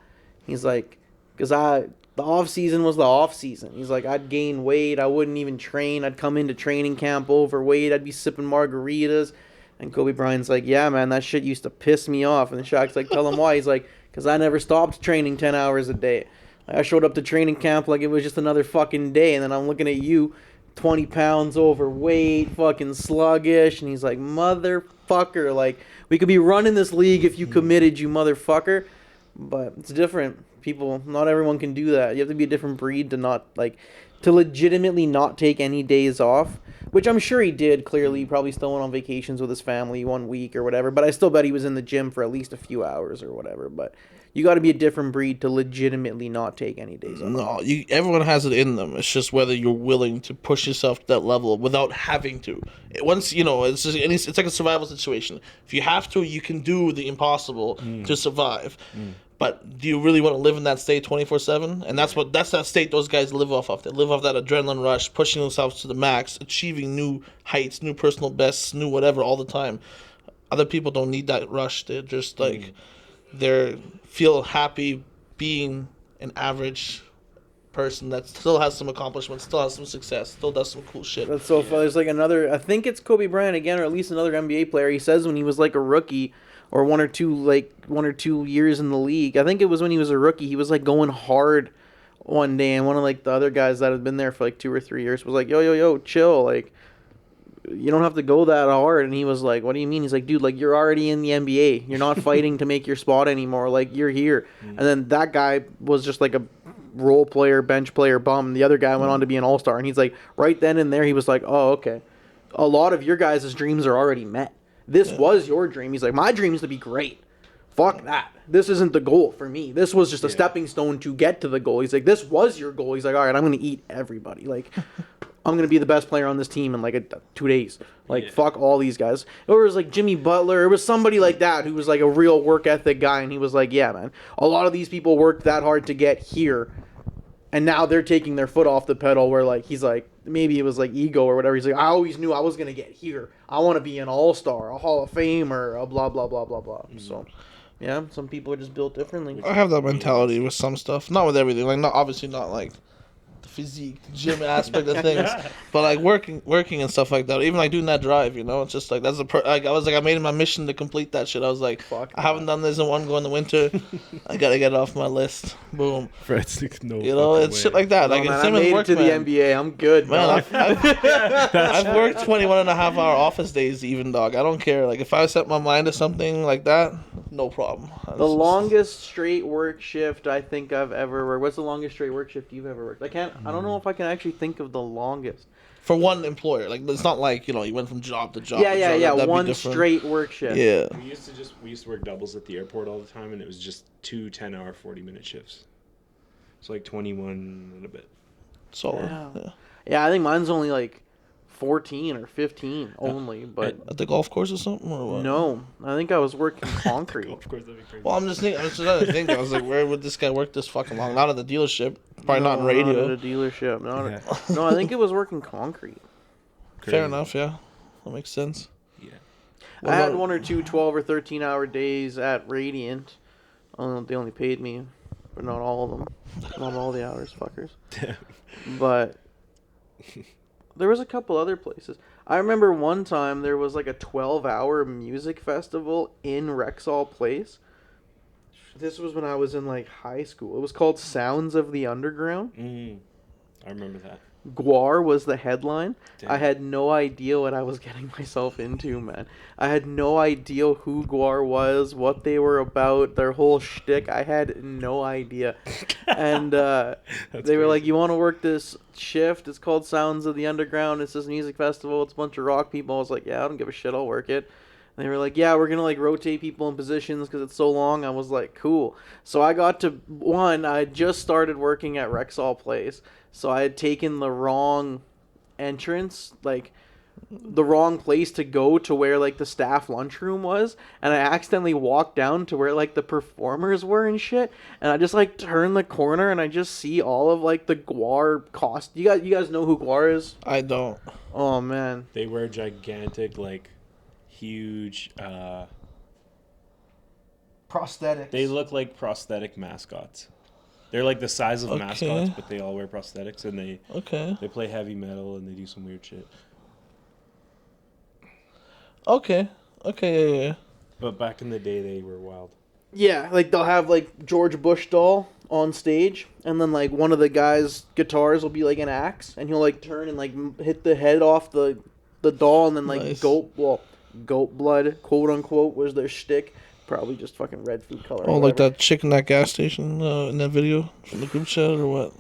He's like, because the off season was the off season. He's like, I'd gain weight, I wouldn't even train, I'd come into training camp overweight, I'd be sipping margaritas. And Kobe Bryant's like, yeah, man, that shit used to piss me off. And the Shaq's like, tell him why. He's like, because I never stopped training 10 hours a day. I showed up to training camp like it was just another fucking day. And then I'm looking at you, 20 pounds overweight, fucking sluggish. And he's like, motherfucker, like, we could be running this league if you committed, you motherfucker. But it's different. People, not everyone can do that. You have to be a different breed to not, like, to legitimately not take any days off, which I'm sure he did. Clearly, he probably still went on vacations with his family 1 week or whatever, but I still bet he was in the gym for at least a few hours or whatever. But you got to be a different breed to legitimately not take any days off. No, everyone has it in them. It's just whether you're willing to push yourself to that level without having to. Once, it's like a survival situation. If you have to, you can do the impossible to survive. But do you really want to live in that state 24/7? And that's that state those guys live off of. They live off that adrenaline rush, pushing themselves to the max, achieving new heights, new personal bests, new whatever all the time. Other people don't need that rush. They're just like, feel happy being an average person that still has some accomplishments, still has some success, still does some cool shit. That's so funny. There's like I think it's Kobe Bryant again, or at least another NBA player. He says when he was like a rookie, or one or two years in the league. I think it was when he was a rookie. He was like going hard one day, and one of like the other guys that had been there for like 2 or 3 years was like, yo, chill, like, you don't have to go that hard. And he was like, what do you mean? He's like, dude, like, you're already in the NBA. You're not fighting to make your spot anymore. Like, you're here. And then that guy was just like a role player, bench player bum. And the other guy went on to be an all-star. And he's like, right then and there, he was like, oh, okay. A lot of your guys' dreams are already met. This was your dream. He's like, my dream is to be great. Fuck that. This isn't the goal for me. This was just a stepping stone to get to the goal. He's like, this was your goal. He's like, all right, I'm going to eat everybody. Like, I'm going to be the best player on this team in like 2 days. Like, fuck all these guys. It was like Jimmy Butler. It was somebody like that who was like a real work ethic guy. And he was like, yeah, man, a lot of these people worked that hard to get here. And now they're taking their foot off the pedal where, like, he's like, maybe it was, like, ego or whatever. He's like, I always knew I was going to get here. I want to be an all-star, a Hall of Famer, a blah, blah, blah, blah, blah. So, yeah, some people are just built differently. I have that mentality with some stuff. Not with everything. Like, obviously not, like, the physique, the gym aspect of things. But, like, working and stuff like that. Even, like, doing that drive, it's just, like, that's I made it my mission to complete that shit. I was like, fuck, I haven't done this in one go in the winter. I got to get it off my list. Boom. It's shit like that. Like, I made it to the NBA. I'm good, man. I've worked 21 and a half hour office days even, dog. I don't care. Like, if I set my mind to something like that, no problem. The longest straight work shift I think I've ever worked. What's the longest straight work shift you've ever worked? I don't know if I can actually think of the longest. For one employer. Like, it's not like, you went from job to job. Yeah. One straight work shift. Yeah. We used to work doubles at the airport all the time, and it was just 2 10-hour, 40-minute shifts. So, like, 21 and a bit. So, yeah, I think mine's only, like, 14 or 15 only, but at the golf course or something, or what? No, I think I was working concrete. Golf course, that'd be crazy. Well, I'm just trying to think. I was like, where would this guy work this fucking long? Not at the dealership. Probably not in radio. Not at a dealership. No, I think it was working concrete. Fair enough. Yeah, that makes sense. Yeah. I had 1 or 2 12 or 13-hour days at Radiant. They only paid me, but not all of them. Not all the hours, fuckers. But there was a couple other places. I remember one time there was like a 12-hour music festival in Rexall Place. This was when I was in like high school. It was called Sounds of the Underground. I remember that. Guar was the headline. Damn. I had no idea what I was getting myself into, man. I had no idea who Guar was, what they were about, their whole shtick. I had no idea. And they were like, you want to work this shift? It's called Sounds of the Underground. It's this music festival. It's a bunch of rock people. I was like, yeah, I don't give a shit. I'll work it. And they were like, yeah, we're going to like rotate people in positions because it's so long. I was like, cool. So I got to, I just started working at Rexall Place. So I had taken the wrong entrance, like the wrong place to go to where like the staff lunchroom was, and I accidentally walked down to where like the performers were and shit, and I just like turn the corner and I just see all of like the Guar cost. You guys know who Guar is? I don't. Oh man, They wear gigantic, like, huge. Prosthetics. They look like prosthetic mascots. They're like the size of mascots, but they all wear prosthetics, and they play heavy metal and they do some weird shit. Okay, yeah. But back in the day, they were wild. yeah, like they'll have like George Bush doll on stage, and then like one of the guys' guitars will be like an axe, and he'll like turn and like hit the head off the doll, and then like Nice. goat blood, quote unquote, was their shtick. Probably just fucking red food color. Oh, like that chick in that gas station in that video from the group chat, or what?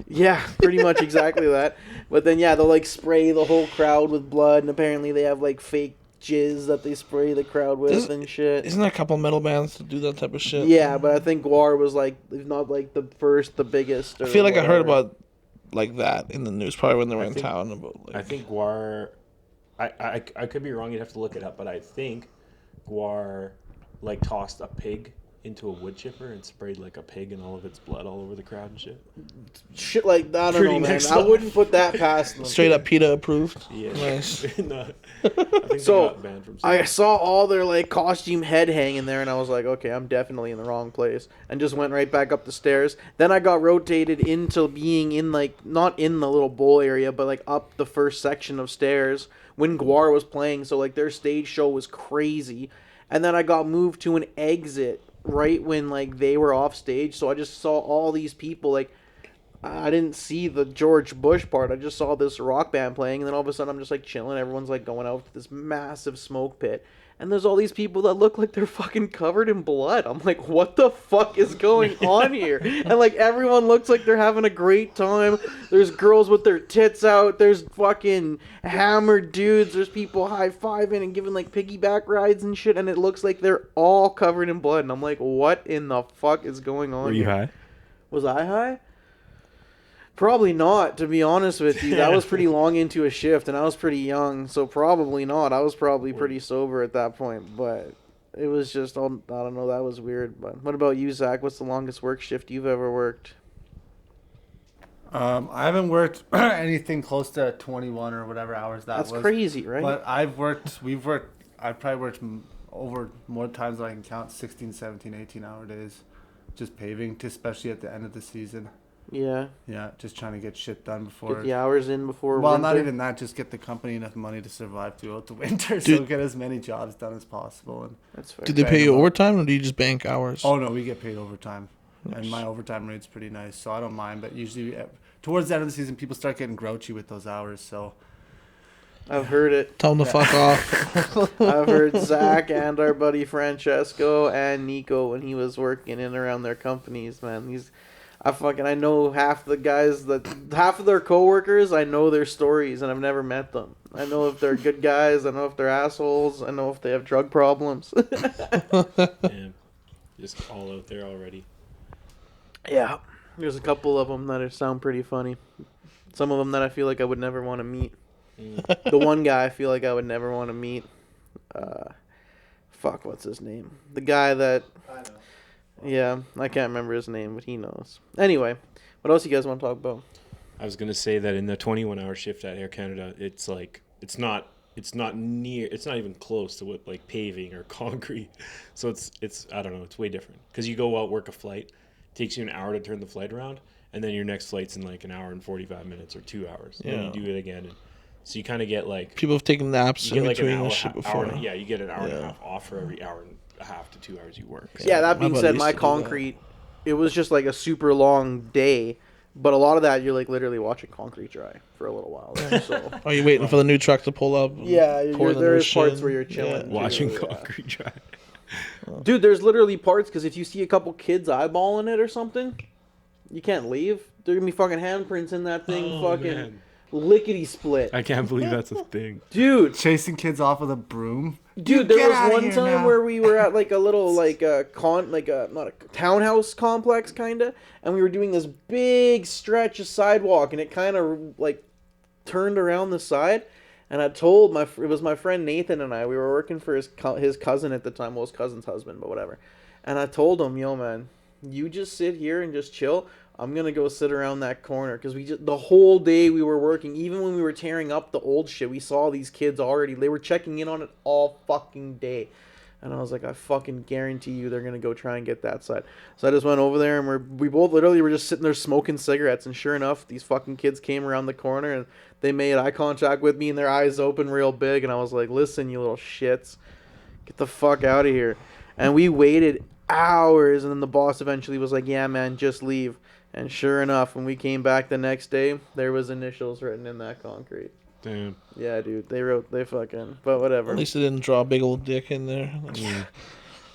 Yeah, pretty much exactly that. But then yeah, they'll like spray the whole crowd with blood, and apparently they have like fake jizz that they spray the crowd with and shit. Isn't there a couple metal bands that do that type of shit? Yeah, but I think Guar was like, if not like the first, the biggest. I feel like I heard about like that in the news, probably when they were in town. About like, I think Guar. I could be wrong. You'd have to look it up, but I think Guar like tossed a pig into a wood chipper and sprayed like a pig and all of its blood all over the crowd and shit. Shit like that. I don't Pretty know, man. next I level. wouldn't put that past them. straight up PETA approved. Yeah. Nice. No, I think So, they got banned from. I saw all their like costume head hanging there, and I was like, okay, I'm definitely in the wrong place, and just went right back up the stairs. Then I got rotated into being in like not in the little bowl area, but like up the first section of stairs when Guar was playing. So like their stage show was crazy, and then I got moved to an exit right when like they were off stage. So I just saw all these people like. I didn't see the George Bush part. I just saw this rock band playing, and then all of a sudden I'm just like chilling. Everyone's like going out to this massive smoke pit, and there's all these people that look like they're fucking covered in blood. I'm like, what the fuck is going on here? And like everyone looks like they're having a great time. There's girls with their tits out. There's fucking hammered dudes. There's people high-fiving and giving like piggyback rides and shit, and it looks like they're all covered in blood. And I'm like, what in the fuck is going on Were you here? high? Was I high? Probably not, to be honest with you. That was pretty long into a shift, and I was pretty young, so probably not. I was probably pretty sober at that point, but it was just, I don't know, that was weird. But what about you, Zach? What's the longest work shift you've ever worked? I haven't worked anything close to 21 or whatever hours that was. That's crazy, right? But I've probably worked over more times than I can count, 16, 17, 18-hour days, just paving, especially at the end of the season. Yeah. Yeah, just trying to get shit done before. Get the hours in before Well, winter. not even that. Just get the company enough money to survive throughout the winter, so Dude. get as many jobs done as possible. And That's fair. Did they pay you overtime, or do you just bank hours? oh no, we get paid overtime, Nice. and my overtime rate's pretty nice, so I don't mind. But usually, towards the end of the season, people start getting grouchy with those hours. So I've heard it. Tell them to fuck off. I've heard Zach and our buddy Francesco and Nico when he was working in and around their companies, man. I know half the guys half of their coworkers. I know their stories, and I've never met them. I know if they're good guys. I know if they're assholes. I know if they have drug problems. Damn. Just all out there already. Yeah, there's a couple of them that sound pretty funny. Some of them that I feel like I would never want to meet. The one guy I feel like I would never want to meet. What's his name? The guy that. I know. Yeah, I can't remember his name, but he knows. Anyway, what else you guys want to talk about? I was gonna say that in the 21-hour shift at Air Canada, it's like it's not it's not even close to what like paving or concrete. So it's I don't know, it's way different because you go out, work a flight, it takes you an hour to turn the flight around, and then your next flight's in like an hour and 45 minutes or 2 hours. And then you do it again. And so you kind of get like People have taken naps in like between and shit before. you get an hour and a half off for every hour and a half to 2 hours you work. So. Yeah, that My being buddy said, used my to do that. concrete, it was just like a super long day. But a lot of that, you're like literally watching concrete dry for a little while. There, so Are you waiting for the new truck to pull up? yeah, pour the there new is parts shit? where you're chilling. Yeah. too, Watching yeah. concrete dry. Dude, there's literally parts because if you see a couple kids eyeballing it or something, you can't leave. There gonna be fucking handprints in that thing, fucking man. lickety split. I can't believe that's a thing. Dude, Chasing kids off with a broom. Dude, Get there was outta one here time now. where we were at like a little like not a townhouse complex kinda, and we were doing this big stretch of sidewalk, and it kind of like turned around the side, and I told it was my friend Nathan and I, we were working for his cousin at the time, well, his cousin's husband, but whatever, and I told him, yo man, you just sit here and just chill. I'm gonna go sit around that corner because the whole day we were working, even when we were tearing up the old shit, we saw these kids already. They were checking in on it all fucking day, and I was like, I fucking guarantee you they're gonna go try and get that side. So I just went over there and we both literally were just sitting there smoking cigarettes, and sure enough, these fucking kids came around the corner and they made eye contact with me and their eyes open real big, and I was like, listen, you little shits, get the fuck out of here. And we waited hours, and then the boss eventually was like, yeah man, just leave. And sure enough, when we came back the next day, there was initials written in that concrete. Damn. Yeah, dude, they fucking, but whatever. At least they didn't draw a big old dick in there.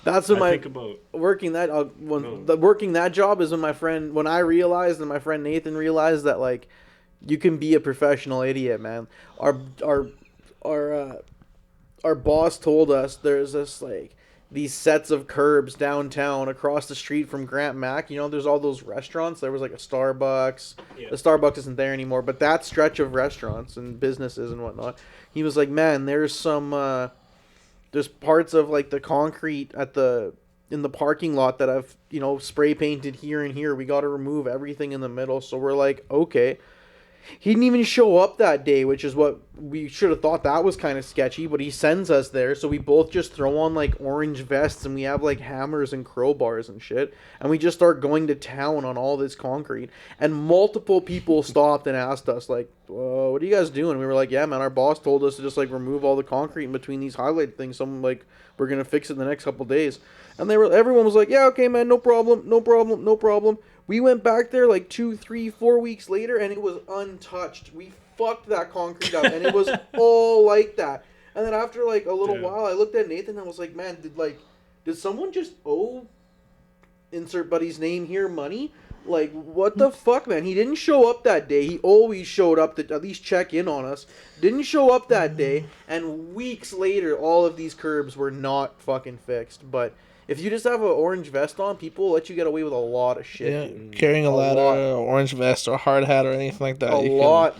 That's what I think about working that job is when I realized and my friend Nathan realized that like you can be a professional idiot, man. Our boss told us there's this like these sets of curbs downtown across the street from Grant Mac. You know, there's all those restaurants. There was like a Starbucks. Yeah. The Starbucks isn't there anymore, but that stretch of restaurants and businesses and whatnot. He was like, man, there's some there's parts of like the concrete in the parking lot that I've, spray painted here and here. We got to remove everything in the middle. So we're like, okay. He didn't even show up that day, which is what we should have thought that was kind of sketchy, but he sends us there, so we both just throw on like orange vests and we have like hammers and crowbars and shit, and we just start going to town on all this concrete, and multiple people stopped and asked us like, what are you guys doing? We were like, yeah man, our boss told us to just like remove all the concrete in between these highlight things, so I'm like, we're gonna fix it in the next couple days. And everyone was like, yeah, okay man, no problem. We went back there like 2, 3, 4 weeks later, and it was untouched. We fucked that concrete up, and it was all like that. And then after like a little while, I looked at Nathan and I was like, man, did someone just owe insert buddy's name here money? Like, what the fuck, man? He didn't show up that day. He always showed up to at least check in on us. Didn't show up that day, and weeks later, all of these curbs were not fucking fixed. But if you just have an orange vest on, people will let you get away with a lot of shit. Yeah, Dude. carrying a ladder, lot. or orange vest, or a hard hat, or anything like that.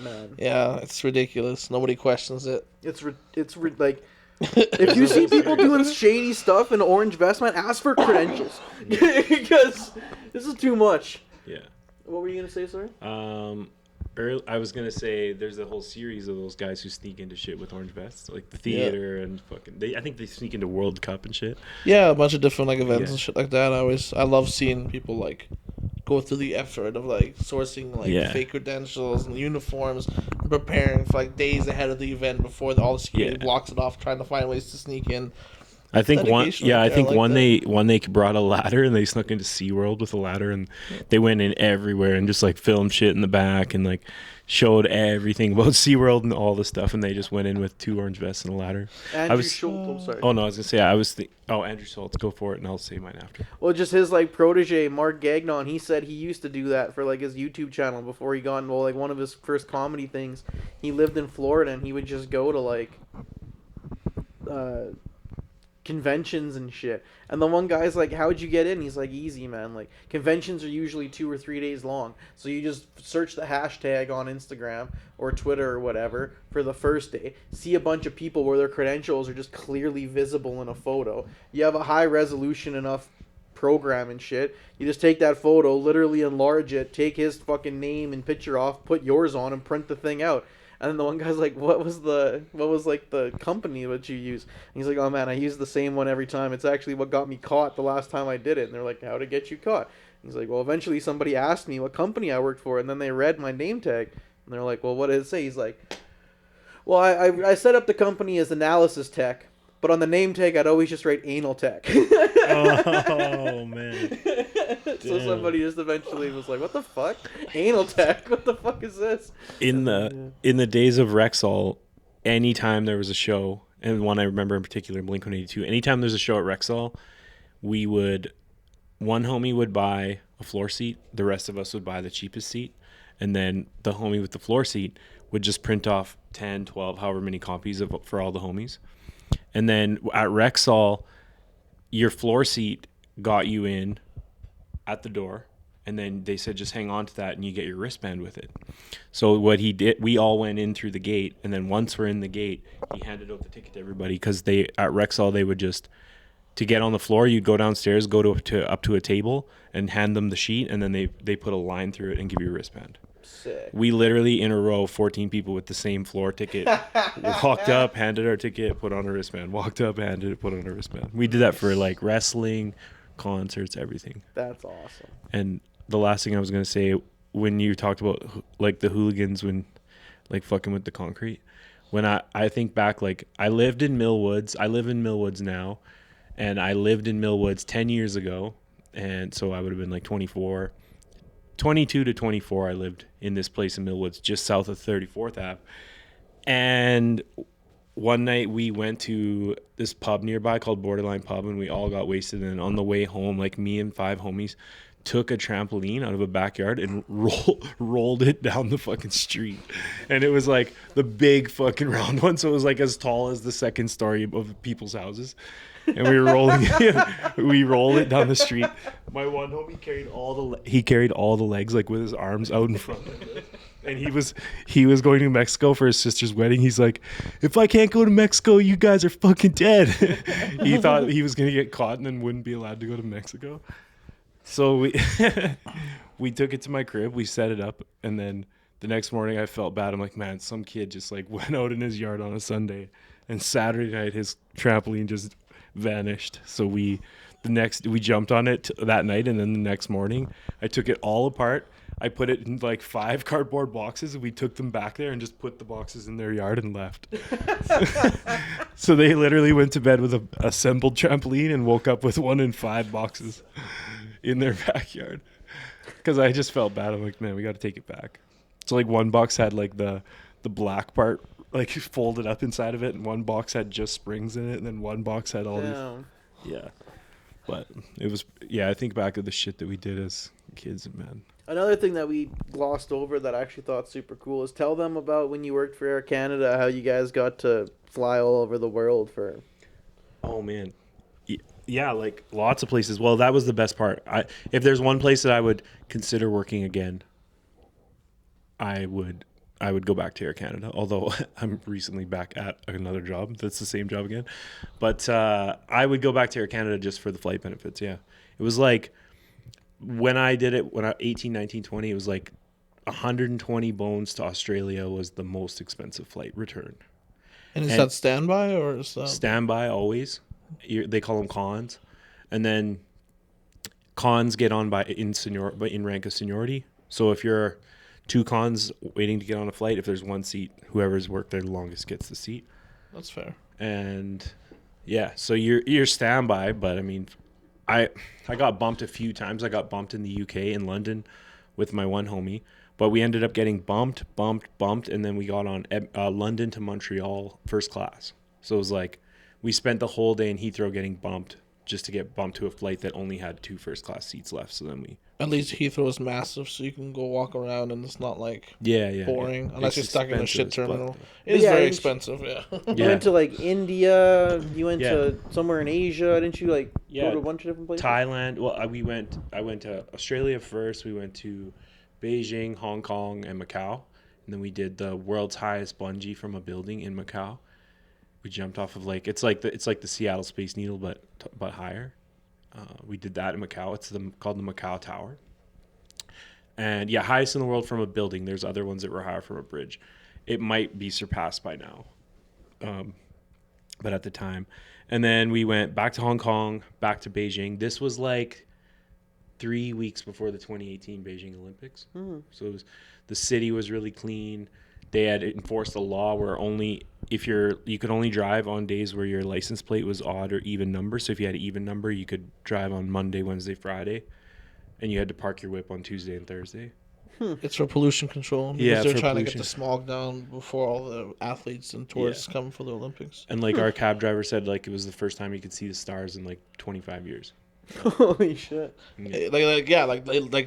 Man. Yeah, it's ridiculous. Nobody questions it. It's like, if you see people doing shady stuff in an orange vest, man, ask for credentials. Because this is too much. Yeah. What were you going to say, sorry? I was gonna say there's a whole series of those guys who sneak into shit with orange vests, like the theater and fucking. I think they sneak into World Cup and shit. Yeah, a bunch of different like events Yeah. and shit like that. I love seeing people like go through the effort of like sourcing like fake credentials and uniforms, and preparing for like days ahead of the event before all the security blocks it off, trying to find ways to sneak in. I think Dedication right there, one like they brought a ladder and they snuck into SeaWorld with a ladder and they went in everywhere and just like filmed shit in the back and like showed everything about SeaWorld and all the stuff, and they just went in with 2 orange vests and a ladder. Andrew Schultz, I'm sorry. Oh no, I was gonna say Andrew Schultz, go for it and I'll say mine after. Well, just his like protege, Mark Gagnon, he said he used to do that for like his YouTube channel before he got like one of his first comedy things. He lived in Florida and he would just go to like conventions and shit. And the one guy's like, how'd you get in? He's like, easy, man. Like, conventions are usually 2 or 3 days long. So you just search the hashtag on Instagram or Twitter or whatever for the first day. See a bunch of people where their credentials are just clearly visible in a photo. You have a high resolution enough program and shit. You just take that photo, literally enlarge it, take his fucking name and picture off, put yours on, and print the thing out. And then the one guy's like, what was like the company that you use? And he's like, oh man, I use the same one every time. It's actually what got me caught the last time I did it. And they're like, how'd it get you caught? And he's like, well, eventually somebody asked me what company I worked for, and then they read my name tag, and they're like, well, what did it say? He's like, well, I set up the company as analysis tech, but on the name tag I'd always just write anal tech. Oh man. So somebody just eventually was like, what the fuck? Anal tech? What the fuck is this? In the days of Rexall, anytime there was a show, and one I remember in particular, Blink-182, anytime there's a show at Rexall, one homie would buy a floor seat, the rest of us would buy the cheapest seat, and then the homie with the floor seat would just print off 10, 12, however many copies for all the homies. And then at Rexall, your floor seat got you in at the door, and then they said just hang on to that and you get your wristband with it. So what he did, we all went in through the gate, and then once we're in the gate, he handed out the ticket to everybody, because they at Rexall, they would just, to get on the floor, you'd go downstairs, go up to a table and hand them the sheet, and then they put a line through it and give you a wristband. Sick. We literally, in a row, 14 people with the same floor ticket, walked up, handed our ticket, put on a wristband, walked up, handed it, put on a wristband. We did that for like wrestling, concerts, everything. That's awesome. And the last thing I was going to say, when you talked about like the hooligans, when like fucking with the concrete, when I think back, like I lived in Millwoods. I live in Millwoods now, and I lived in Millwoods 10 years ago. And so I would have been like 22 to 24. I lived in this place in Millwoods, just south of 34th Ave. And one night we went to this pub nearby called Borderline Pub, and we all got wasted. And on the way home, like me and 5 homies took a trampoline out of a backyard and rolled it down the fucking street. And it was like the big fucking round one. So it was like as tall as the second story of people's houses. And we were rolling it. We rolled it down the street. My one homie carried all the legs, like with his arms out in front of him. And he was going to Mexico for his sister's wedding. He's like, if I can't go to Mexico, you guys are fucking dead. He thought he was gonna get caught and then wouldn't be allowed to go to Mexico. So we took it to my crib, we set it up, and then the next morning I felt bad. I'm like, man, some kid just like went out in his yard on a Sunday, and Saturday night his trampoline just vanished. So we jumped on it that night, and then the next morning I took it all apart. I put it in like 5 cardboard boxes, and we took them back there and just put the boxes in their yard and left. So they literally went to bed with a assembled trampoline and woke up with 1 in 5 boxes in their backyard. Because I just felt bad. I'm like, man, we got to take it back. So like one box had like the black part like folded up inside of it, and one box had just springs in it, and then one box had all these. Yeah. But it was, I think back of the shit that we did as kids, and man. Another thing that we glossed over that I actually thought super cool is tell them about when you worked for Air Canada, how you guys got to fly all over the world for. Oh man. Yeah, like lots of places. Well, that was the best part. If there's one place that I would consider working again, I would go back to Air Canada, although I'm recently back at another job that's the same job again. But I would go back to Air Canada just for the flight benefits, yeah. It was like, when I did it, when I 18, 19, 20, it was like 120 bones to Australia was the most expensive flight return. And is that standby or is that... Standby always. They call them cons. And then cons get on in rank of seniority. So if you're 2 cons waiting to get on a flight, if there's 1 seat, whoever's worked there the longest gets the seat. That's fair. And yeah, so you're standby, but I mean, I got bumped a few times. I got bumped in the UK, in London, with my one homie. But we ended up getting bumped, and then we got on London to Montreal first class. So it was like, we spent the whole day in Heathrow getting bumped just to get bumped to a flight that only had 2 first class seats left. So then At least Heathrow is massive, so you can go walk around and it's not like boring. Yeah. Unless you're stuck in a shit terminal. It is very expensive, yeah. You went to like India, you went to somewhere in Asia, didn't you go to a bunch of different places? Thailand. Well, I went to Australia first. We went to Beijing, Hong Kong, and Macau. And then we did the world's highest bungee from a building in Macau. We jumped off of it's like the Seattle Space Needle, but higher. We did that in Macau. It's called the Macau Tower. And highest in the world from a building. There's other ones that were higher from a bridge. it might be surpassed by now. But at the time. And then we went back to Hong Kong, back to Beijing. This was like 3 weeks before the 2018 Beijing Olympics. So it was, the city was really clean. They had enforced a law where you could only drive on days where your license plate was odd or even number. So if you had an even number, you could drive on Monday, Wednesday, Friday, and you had to park your whip on Tuesday and Thursday. It's for pollution control. Because Yeah, they're for trying to pollution. get the smog down before all the athletes and tourists come for the Olympics. And like our cab driver said, like it was the first time you could see the stars in like 25 years. Holy shit. Like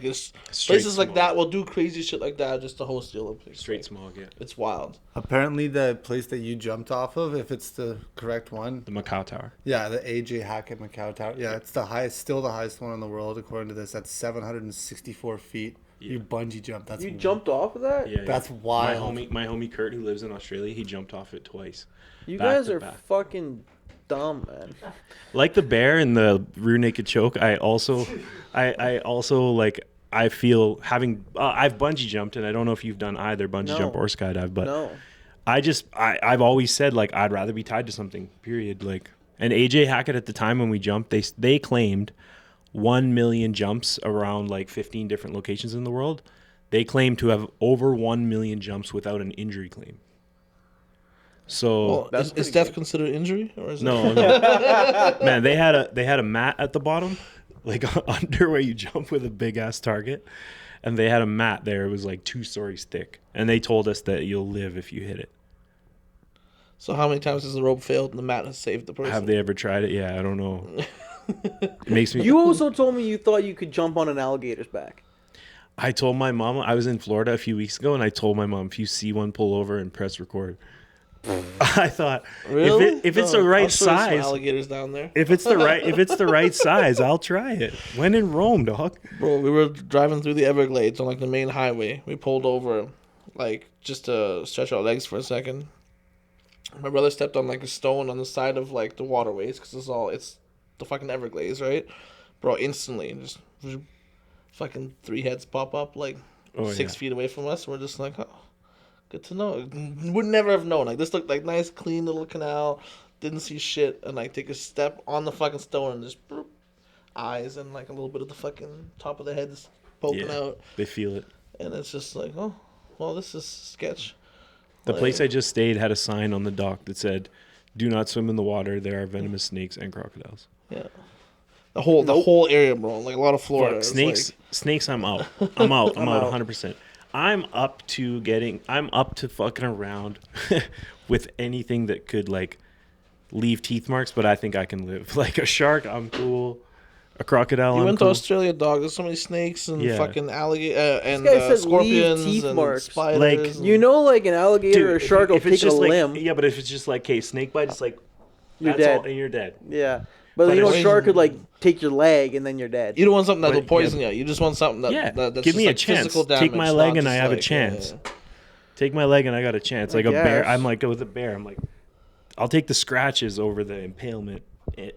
it's Straight places like smog. that will do crazy shit like that just to host the Olympics. Straight smog, yeah. It's wild. Apparently, the place that you jumped off of, if it's the correct one, The Macau Tower. yeah, the AJ Hackett Macau Tower. Yeah, it's the highest, still the highest one in the world according to this. That's 764 feet. Yeah. You bungee jump. That's You jumped off of that? Yeah, That's yeah. wild. My homie Kurt, who lives in Australia, he jumped off it twice. You Back guys to are back. fucking dumb, man. Like the bear in the rear naked choke, I also like I feel having I've bungee jumped, and I don't know if you've done either bungee No. jump or skydive, but No. I've always said like I'd rather be tied to something. Period. Like, and AJ Hackett at the time when we jumped, they claimed 1 million jumps around like 15 different locations in the world. They claim to have over 1 million jumps without an injury claim. So Well, that's is pretty death good. considered injury, or is no, man, they had a mat at the bottom, like under where you jump with a big ass target, and they had a mat there. It was like 2 stories thick, and they told us that you'll live if you hit it. So how many times has the rope failed and the mat has saved the person? Have they ever tried it? Yeah, I don't know. It makes me. You also told me you thought you could jump on an alligator's back. I told my mom I was in Florida a few weeks ago, and I told my mom, if you see one, pull over and press record. I thought, Really? if it's the I'll right show you some size, alligators down there. if it's the right size, I'll try it. When in Rome, dog. Bro, we were driving through the Everglades on like the main highway. We pulled over, like just to stretch our legs for a second. My brother stepped on like a stone on the side of like the waterways because it's the fucking Everglades, right? Bro, instantly just fucking 3 heads pop up like 6 feet away from us. We're just like, oh, good to know. Would never have known. Like this looked like nice, clean little canal. Didn't see shit, and like take a step on the fucking stone and just boop, eyes and like a little bit of the fucking top of the head is poking out, They feel it. and it's just like, oh, well, this is sketch. The Like, place I just stayed had a sign on the dock that said, "Do not swim in the water. There are venomous snakes and crocodiles." yeah, the whole area, bro. Like a lot of Florida. Fuck, it's snakes, like- snakes. I'm out. I'm out. I'm out. out. 100%. I'm up to fucking around with anything that could like leave teeth marks, but I think I can live. Like a shark, I'm cool. A crocodile, You I'm went to cool. Australia, dog. There's so many snakes and Yeah. fucking alligator and guy said leave scorpions teeth and marks. spiders. Like, and- You know, like an alligator or a shark will if it's take a just like, limb. yeah, but if it's just like, okay, snake bite, it's like You're that's dead. all, and you're dead. Yeah. But, But you know, a it's- shark could like take your leg and then you're dead. you don't want something that will But, poison you. You just want something that, Yeah, that's give me just, a like, chance. physical Take damage, my leg not and I just have a like, chance. Take my leg and I got a chance. Like a bear, guess. I'm like with a bear. I'm like, I'll take the scratches over the impalement.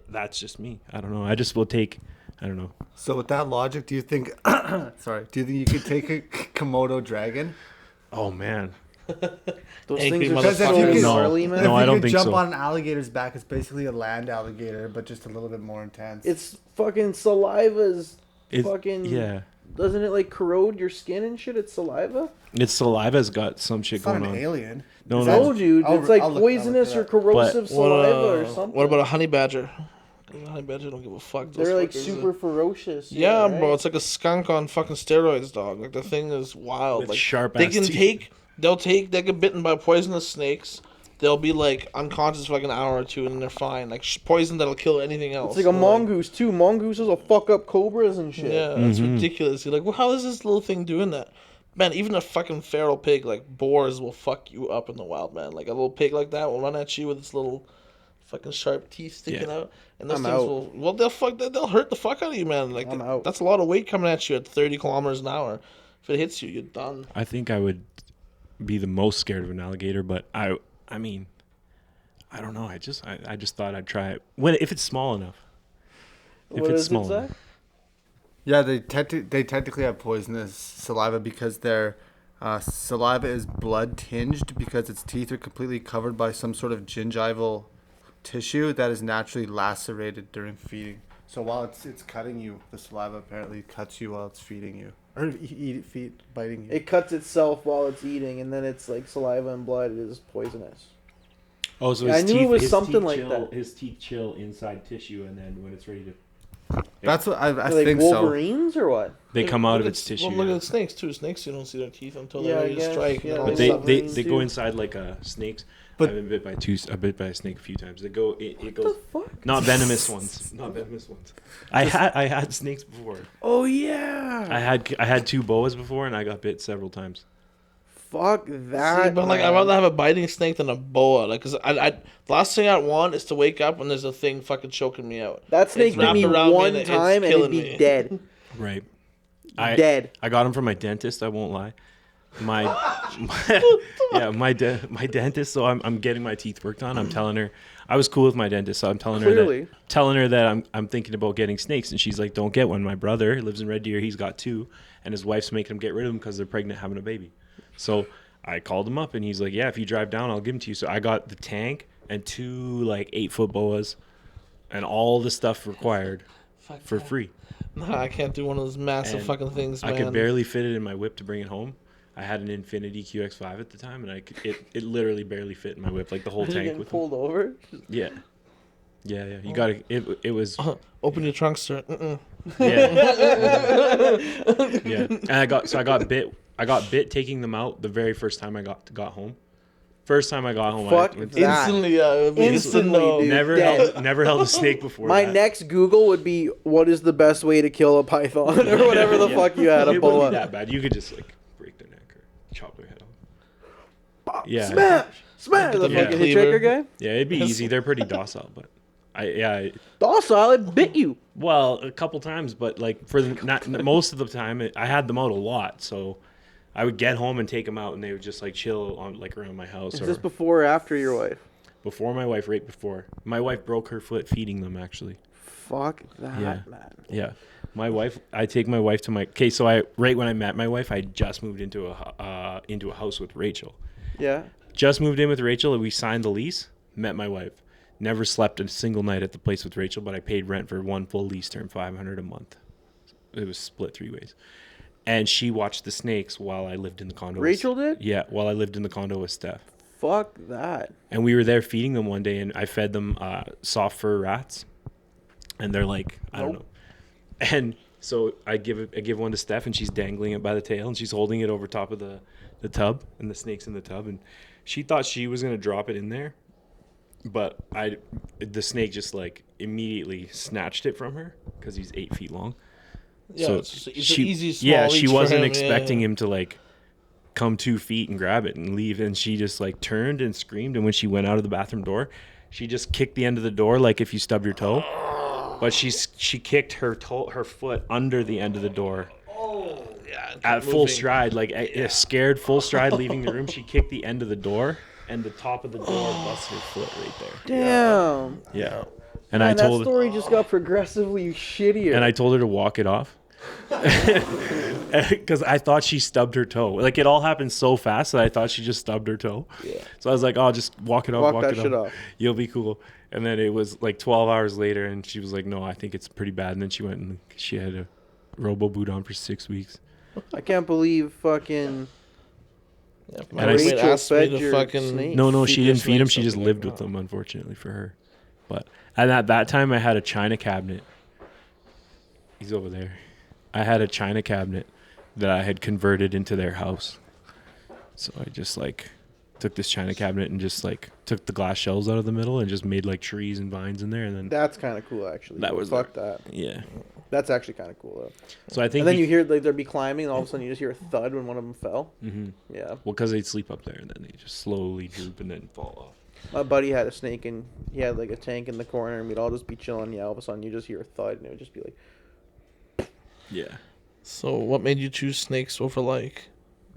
That's just me. I don't know. I just will take. I don't know. So with that logic, do you think? Sorry. Do you think you could take a Komodo dragon? Oh man. Those Angry things are Because if so you could, gnarly, man. No, if I you don't could think jump so. on an alligator's back, it's basically a land alligator, but just a little bit more intense. It's fucking saliva's It's, fucking. yeah. Doesn't it like corrode your skin and shit? It's saliva. Its saliva's got some shit It's not going an on. alien. No, Is no. that- No, dude. I'll- It's like I'll look poisonous it or up. corrosive But- saliva or something. What about a honey badger? A honey badger don't give a fuck. Those They're like fuckers, super ferocious. Yeah, right? bro, it's like a skunk on fucking steroids, dog. Like the thing is wild. With like sharp they ass can teeth. they get bitten by poisonous snakes. They'll be like unconscious for like an hour or two, and then they're fine. Like poison that'll kill anything else. It's like a So, mongoose too. Mongooses will fuck up cobras and shit. Yeah, it's ridiculous. You're like, well, how is this little thing doing that? Man, even a fucking feral pig like boars will fuck you up in the wild, man. Like a little pig like that will run at you with its little fucking sharp teeth sticking Yeah. out, and those I'm things out. will they'll hurt the fuck out of you, man. Like I'm out. that's a lot of weight coming at you at 30 kilometers an hour. If it hits you, you're done. I think I would be the most scared of an alligator, but I mean, I don't know. I just thought I'd try it if it's small enough. If What it's does it small say? enough. Yeah, they technically have poisonous saliva because their Saliva is blood tinged because its teeth are completely covered by some sort of gingival tissue that is naturally lacerated during feeding. So while it's cutting you, the saliva apparently cuts you while it's feeding you. Or biting you. It cuts itself while it's eating, and then it's like saliva and blood is poisonous. Oh, so I his knew teeth, it was his something teeth like chill, that. His teeth chill inside tissue, and then when it's ready to, That's what I Like think so. Wolverines or what? they come out of Look its at- tissue. Well, look yeah. at snakes too. Snakes, you don't see their teeth until Yeah, they're I ready to guess, strike. yeah. And all But that they stuff. they too. go inside like snakes. But- I've been bit by a snake a few times. They go it What goes the fuck? not venomous ones, not venomous ones. I had snakes before. Oh yeah. I had 2 boas before, and I got bit several times. Fuck that. See, but like, I'd man. rather have a biting snake than a boa. Like, cause the last thing I want is to wake up when there's a thing fucking choking me out. That snake It's bit me wrapped around me one and it's time and it'd killing be me. dead. Right. Dead. I got them from my dentist. I won't lie. My dentist. So I'm getting my teeth worked on. I'm telling her I was cool with my dentist. So I'm telling Clearly. her that I'm thinking about getting snakes, and she's like, "Don't get one." My brother lives in Red Deer. He's got 2, and his wife's making him get rid of them because they're pregnant, having a baby. So I called him up, and he's like, "Yeah, if you drive down, I'll give them to you." So I got the tank and 2 like 8-foot boas, and all the stuff required Fuck for that. free. Nah, I can't do one of those massive And fucking things, man. I could barely fit it in my whip to bring it home. I had an Infinity QX5 at the time, and it literally barely fit in my whip, like the whole You're tank getting with pulled over. Yeah. You gotta. It was. Open your trunk, sir. Yeah. Yeah. And I got bit. I got bit taking them out the very first time I got home. First time I got home, Fuck I went that. Instantly, it would be instant Instantly, no. dude. never held a snake before. My that. next Google would be, what is the best way to kill a python? Or whatever the Yeah. fuck you had, a It wouldn't boa. be that bad. You could just like break their neck or chop their head off. Yeah. Smash! The Yeah. fucking hitchhiker guy? Yeah, it'd be easy. They're pretty docile, but Docile, it bit you. well, a couple times, but like for not most of the time, I had them out a lot, so I would get home and take them out, and they would just like chill on like around my house. Is Or this before or after your wife? before my wife, right before my wife broke her foot feeding them, actually. Fuck that, Yeah. man. Yeah, my wife. I take my wife to my. Okay, so right when I met my wife, I just moved into a house with Rachel. Yeah. Just moved in with Rachel, and we signed the lease. Met my wife. Never slept a single night at the place with Rachel, but I paid rent for 1 full lease term, $500 a month. It was split 3 ways. And she watched the snakes while I lived in the condo. Rachel did? Yeah, while I lived in the condo with Steph. Fuck that. And we were there feeding them one day, and I fed them soft fur rats. And they're like, I don't know. And so I give one to Steph, and she's dangling it by the tail, and she's holding it over top of the tub, and the snake's in the tub. And she thought she was going to drop it in there. But the snake just like immediately snatched it from her because he's 8 feet long. Yeah, So it's an easy, small yeah, reach she for wasn't him, expecting yeah. him to like come 2 feet and grab it and leave. And she just like turned and screamed. And when she went out of the bathroom door, she just kicked the end of the door like if you stub your toe. But she kicked her foot under the end of the door. Yeah, it At kept full moving. stride, like a scared full stride leaving the room. She kicked the end of the door, and the top of the door busted her foot right there. Damn. Yeah. And Man, I told that story just got progressively shittier. and I told her to walk it off. Because I thought she stubbed her toe. Like it all happened so fast that I thought she just stubbed her toe. Yeah. So I was like, "Oh, just walk it off. Walk that shit off. You'll be cool." And then it was like 12 hours later, and she was like, "No, I think it's pretty bad." And then she went and she had a robo boot on for 6 weeks. I can't believe fucking Yeah, And my I roommate Rachel asked me fed to your fucking snake. No, feed she your didn't feed him. snake She just something lived like with that. them, unfortunately for her. But and at that time, I had a china cabinet. He's over there. I had a china cabinet that I had converted into their house. So I just like took this china cabinet and just like took the glass shelves out of the middle and just made like trees and vines in there, and then That's kind of cool, actually. That was Fuck that. yeah. That's actually kind of cool, though. So I think And then you hear like they'd be climbing, and all of a sudden you just hear a thud when one of them fell. Mhm. Yeah. Well, because they'd sleep up there and then they just slowly droop and then fall off. My buddy had a snake, and he had like a tank in the corner, and we'd all just be chilling. Yeah, all of a sudden you just hear a thud, and it would just be like, Yeah. So what made you choose snakes over like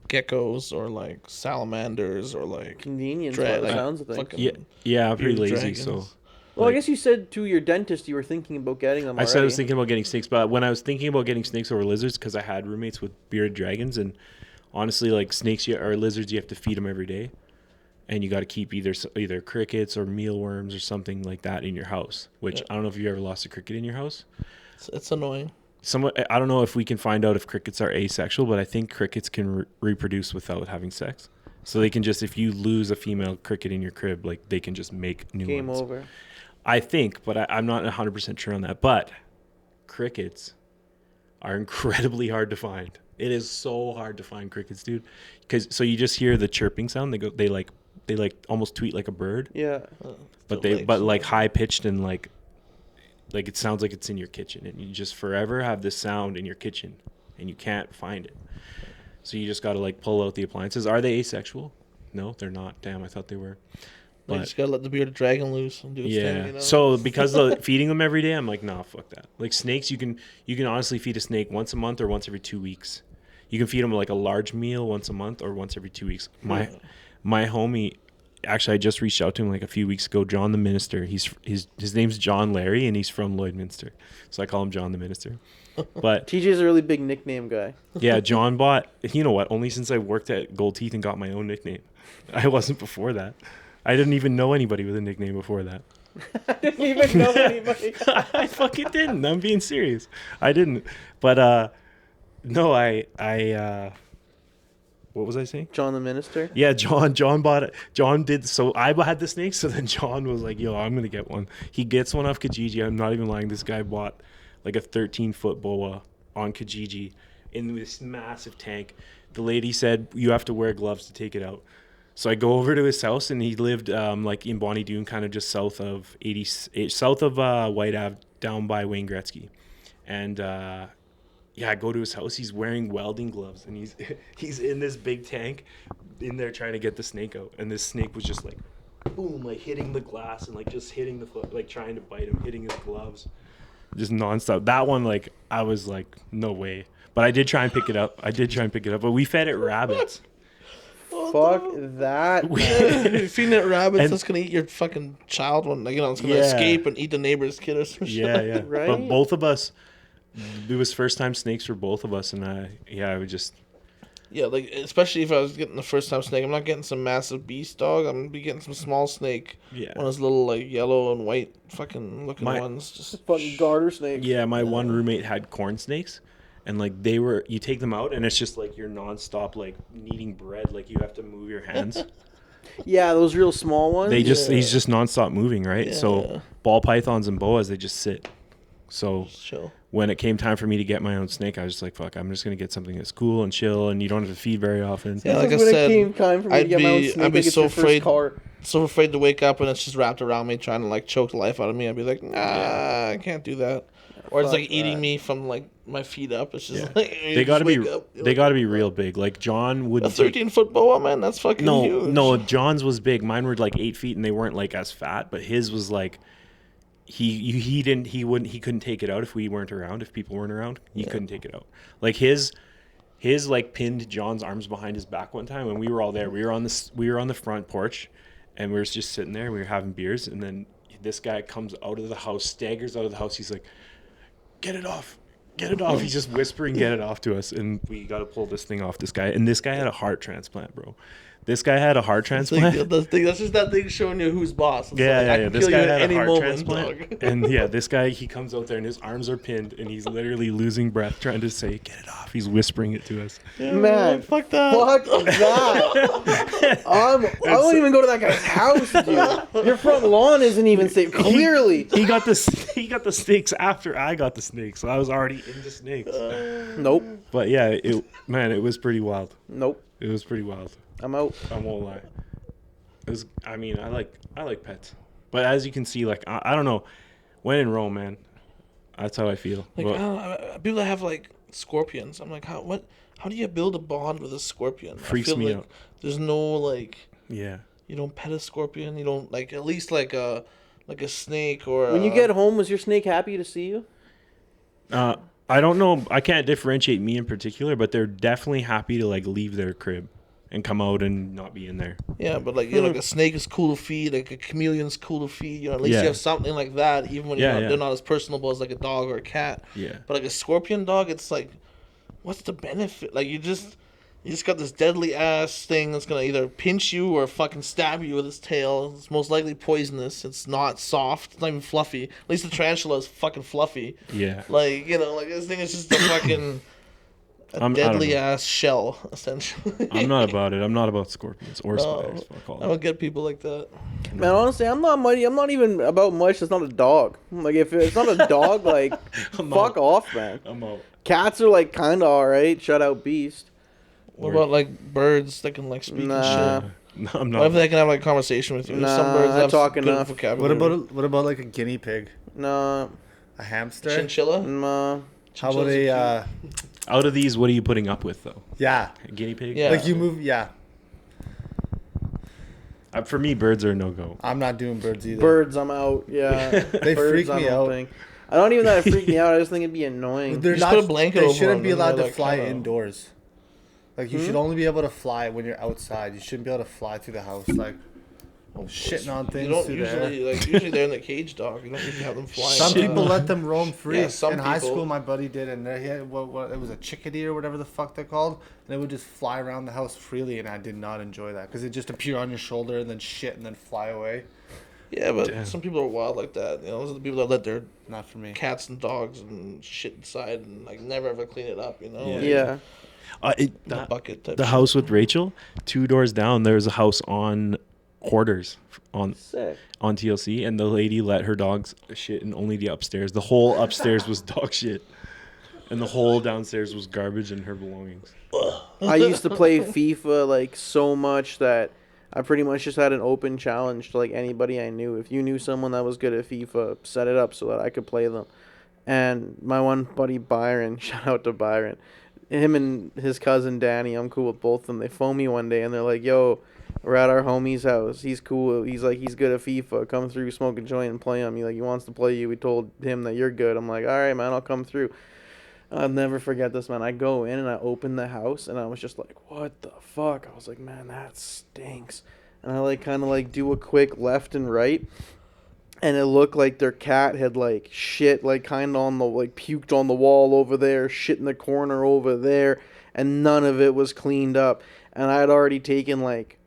geckos or like salamanders or like convenience Dra- by the like, sounds of things. fucking- Yeah. Yeah. I'm pretty bearded lazy, dragons. so. Well, I like- guess you said to your dentist you were thinking about getting them I already. said I was thinking about getting snakes, but when I was thinking about getting snakes over lizards, because I had roommates with bearded dragons, and honestly, like snakes or lizards, you have to feed them every day, and you got to keep either crickets or mealworms or something like that in your house. Which I don't know if you ever lost a cricket in your house. It's annoying. I don't know if we can find out if crickets are asexual, but I think crickets can reproduce without having sex. So they can just, if you lose a female cricket in your crib, like they can just make new Game ones. over. I think, but I'm not 100% sure on that. But crickets are incredibly hard to find. It is so hard to find crickets, dude. So you just hear the chirping sound. They like almost tweet like a bird. Yeah. But like high pitched and like it sounds like it's in your kitchen, and you just forever have this sound in your kitchen and you can't find it. So you just got to like pull out the appliances. Are they asexual? No, they're not. Damn, I thought they were. But you just gotta let the bearded dragon loose and do its thing, you know? So because of feeding them every day, I'm like, nah, fuck that. Like snakes, you can honestly feed a snake once a month or once every 2 weeks. You can feed them like a large meal once a month or once every 2 weeks. My homie, actually, I just reached out to him like a few weeks ago. John the Minister. His name's John Larry, and he's from Lloydminster, so I call him John the Minister. But TJ's a really big nickname guy. yeah, John bought. You know what? Only since I worked at Gold Teeth and got my own nickname. I wasn't before that. I didn't even know anybody with a nickname before that. I didn't even know anybody. I fucking didn't. I'm being serious. I didn't. But no, I what was I saying? John the Minister. Yeah, John bought it. John did. So I had the snake. So then John was like, yo, I'm going to get one. He gets one off Kijiji. I'm not even lying. This guy bought like a 13-foot boa on Kijiji in this massive tank. The lady said, you have to wear gloves to take it out. So I go over to his house, and he lived like in Bonnie Doon, kind of just south of White Ave, down by Wayne Gretzky. And I go to his house. He's wearing welding gloves, and he's in this big tank in there trying to get the snake out. And this snake was just like, boom, like hitting the glass and like just hitting the foot, like trying to bite him, hitting his gloves, just nonstop. That one, like, I was like, no way. But I did try and pick it up. But we fed it rabbits. Fuck that. Feeding it rabbits, that's gonna eat your fucking child one. Like, it's gonna escape and eat the neighbor's kid or some shit. Yeah. Right? But both of us, it was first time snakes for both of us, and I would just. Yeah, like, especially if I was getting the first time snake, I'm not getting some massive beast dog. I'm gonna be getting some small snake. Yeah. One of those little, like, yellow and white fucking looking ones. Just fucking garter snake. Yeah, my one roommate had corn snakes, and like you take them out, and it's just like you're nonstop like kneading bread. Like you have to move your hands. Yeah, those real small ones. He's just nonstop moving, right? Yeah. So ball pythons and boas, they just sit. So chill. When it came time for me to get my own snake, I was just like, fuck, I'm just going to get something that's cool and chill, and you don't have to feed very often. Yeah, like I when said, it came time for me to get my own snake, I'd be so afraid car. so afraid to wake up and it's just wrapped around me trying to like choke the life out of me. I'd be like, nah, I can't do that. Or it's like eating me from like my feet up. It's just like they got to be real big. Like John wouldn't. A 13-foot boa, man, that's fucking huge. No, John's was big. Mine were like 8 feet, and they weren't like as fat, but his was like. He couldn't take it out if we weren't around. If people weren't around, he couldn't take it out. Like his like pinned John's arms behind his back one time when we were all there. We were on the front porch, and we were just sitting there. And we were having beers, and then this guy comes out of the house, staggers out of the house. He's like, "Get it off! Get it off!" He's just whispering, "Get it off" to us, and we got to pull this thing off this guy. And this guy had a heart transplant, bro. This guy had a heart transplant. That's just that thing showing you who's boss. It's Yeah. This guy had a heart moment, transplant. And this guy, he comes out there and his arms are pinned and he's literally losing breath trying to say, "Get it off." He's whispering it to us. Yeah, man, fuck that. Fuck that. I won't even go to that guy's house, dude. Your front lawn isn't even safe. Clearly. He got the snakes after I got the snakes. So I was already into snakes. Nope. But yeah, it was pretty wild. Nope. It was pretty wild. I'm out. I won't lie. I like pets, but as you can see, like I don't know, when in Rome, man, that's how I feel. Like people that have like scorpions, I'm like, how do you build a bond with a scorpion? Freaks me out. There's no like. Yeah. You don't pet a scorpion. You don't like at least like a snake or. When you get home, was your snake happy to see you? I don't know. I can't differentiate me in particular, but they're definitely happy to like leave their crib and come out and not be in there. Yeah, but like like a snake is cool to feed, like a chameleon's cool to feed. At least you have something like that, even when they're not as personable as like a dog or a cat. Yeah. But like a scorpion dog, it's like, what's the benefit? Like you just He just got this deadly ass thing that's gonna either pinch you or fucking stab you with its tail. It's most likely poisonous. It's not soft. It's not even fluffy. At least the tarantula is fucking fluffy. Yeah. Like, you know, like this thing is just a fucking I don't deadly know. ass shell, essentially. I'm not about it. I'm not about scorpions or spiders. Fuck all I that. don't get people like that. Man, honestly, I'm not even about much. It's not a dog. Like, if it's not a dog, like, fuck off, man. I'm out. Cats are, like, kind of alright. Shut out beast. What about like birds that can like speak and Nah. shit? No, I'm What if not. they can have like conversation with you? Nah, Some birds I have talk good enough. vocabulary. What about like a guinea pig? Nah. A hamster? Chinchilla? Nah. How about a Out of these, what are you putting up with though? yeah? A guinea pig? Yeah. Like you move, yeah. For me, birds are a no go. I'm not doing birds either. Birds, I'm out. Yeah. They Birds, freak I me don't out. think. I don't even that it freak me out. I just think it'd be annoying. They're Just not. put a blanket They over shouldn't them be and allowed they're, to like, fly kinda- indoors. Like you should only be able to fly when you're outside. You shouldn't be able to fly through the house. Like shitting on things You don't through usually there. like usually they're in the cage, dog. You don't usually have them flying. Some around. people let them roam free. Yeah, some in high people- school, my buddy did, and he had, what it was a chickadee or whatever the fuck they're called, and it would just fly around the house freely, and I did not enjoy that because it just appear on your shoulder and then shit and then fly away. Yeah, but Damn. some people are wild like that. You know, those are the people that let their Not for me. cats and dogs and shit inside and like never ever clean it up. You know? Like, Yeah. in a bucket type. The shit. house with Rachel, 2 doors down, there's a house on quarters on Sick. TLC, and the lady let her dogs shit in only the upstairs. The whole upstairs was dog shit, and the whole downstairs was garbage and her belongings. I used to play FIFA like so much that I pretty much just had an open challenge to like anybody I knew. If you knew someone that was good at FIFA, set it up so that I could play them. And my one buddy Byron, shout out to Byron, him and his cousin Danny, I'm cool with both of them. They phone me one day and they're like, "Yo, we're at our homie's house. He's cool. He's good at FIFA. Come through, smoke a joint, and play him. He wants to play you. We told him that you're good." I'm like, "All right, man, I'll come through." I'll never forget this, man. I go in and I open the house and I was just like, "What the fuck?" I was like, "Man, that stinks." And I like kind of like do a quick left and right, and it looked like their cat had like shit like kind of on the like puked on the wall over there, shit in the corner over there, and none of it was cleaned up. And I had already taken like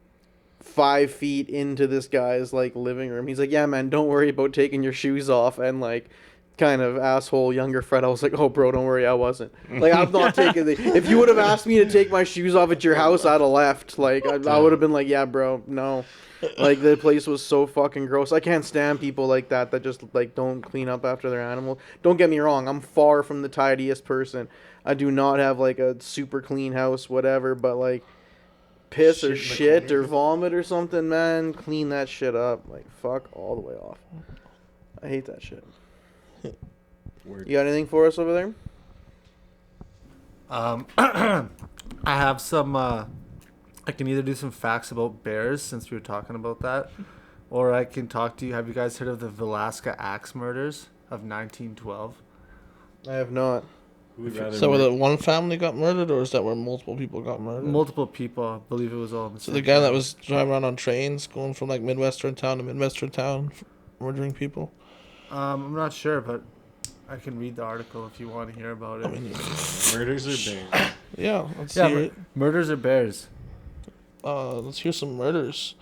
5 feet into this guy's like living room. He's like, "Yeah, man, don't worry about taking your shoes off," and like kind of asshole younger Fred. I was like, "Oh, bro, don't worry, I wasn't. Like, I'm not taking the. If you would have asked me to take my shoes off at your house, I'd have left. Like, I would have been like, yeah, bro, no. Like, the place was so fucking gross. I can't stand people like that just like don't clean up after their animal. Don't get me wrong, I'm far from the tidiest person. I do not have like a super clean house, whatever. But like, piss or shit or vomit or something, man, clean that shit up. Like, fuck all the way off. I hate that shit. Word. You got anything for us over there? I have some. I can either do some facts about bears since we were talking about that, or I can talk to you. Have you guys heard of the Velasca axe murders of 1912? I have not. Who would rather So where the one family got murdered, or is that where multiple people got murdered? Multiple people, I believe it was all. In So the guy that was driving around on trains, going from like Midwestern town to Midwestern town, murdering people. I'm not sure, but I can read the article if you want to hear about it. murders or bears? Yeah, let's Yeah, hear it. murders or bears? Let's hear some murders.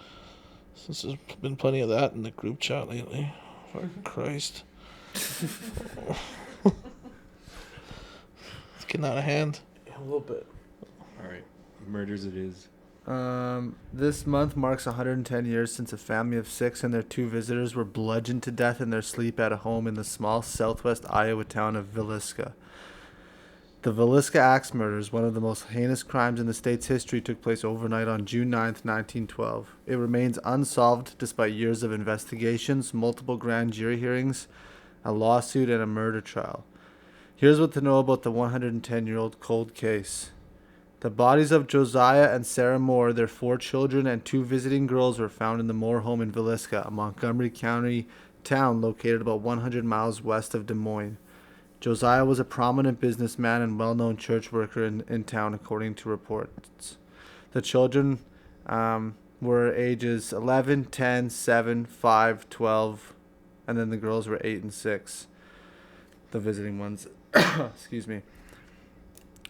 Since there's been plenty of that in the group chat lately. For Christ. It's getting out of hand. A little bit. All right, murders it is. This month marks 110 years since a family of 6 and their 2 visitors were bludgeoned to death in their sleep at a home in the small southwest Iowa town of Villisca. The Villisca axe murders, one of the most heinous crimes in the state's history, took place overnight on June 9th, 1912. It remains unsolved despite years of investigations, multiple grand jury hearings, a lawsuit, and a murder trial. Here's what to know about the 110-year-old cold case. The bodies of Josiah and Sarah Moore, their 4 children, and 2 visiting girls were found in the Moore home in Villisca, a Montgomery County town located about 100 miles west of Des Moines. Josiah was a prominent businessman and well-known church worker in town, according to reports. The children were ages 11, 10, 7, 5, 12, and then the girls were 8 and 6, the visiting ones. Excuse me.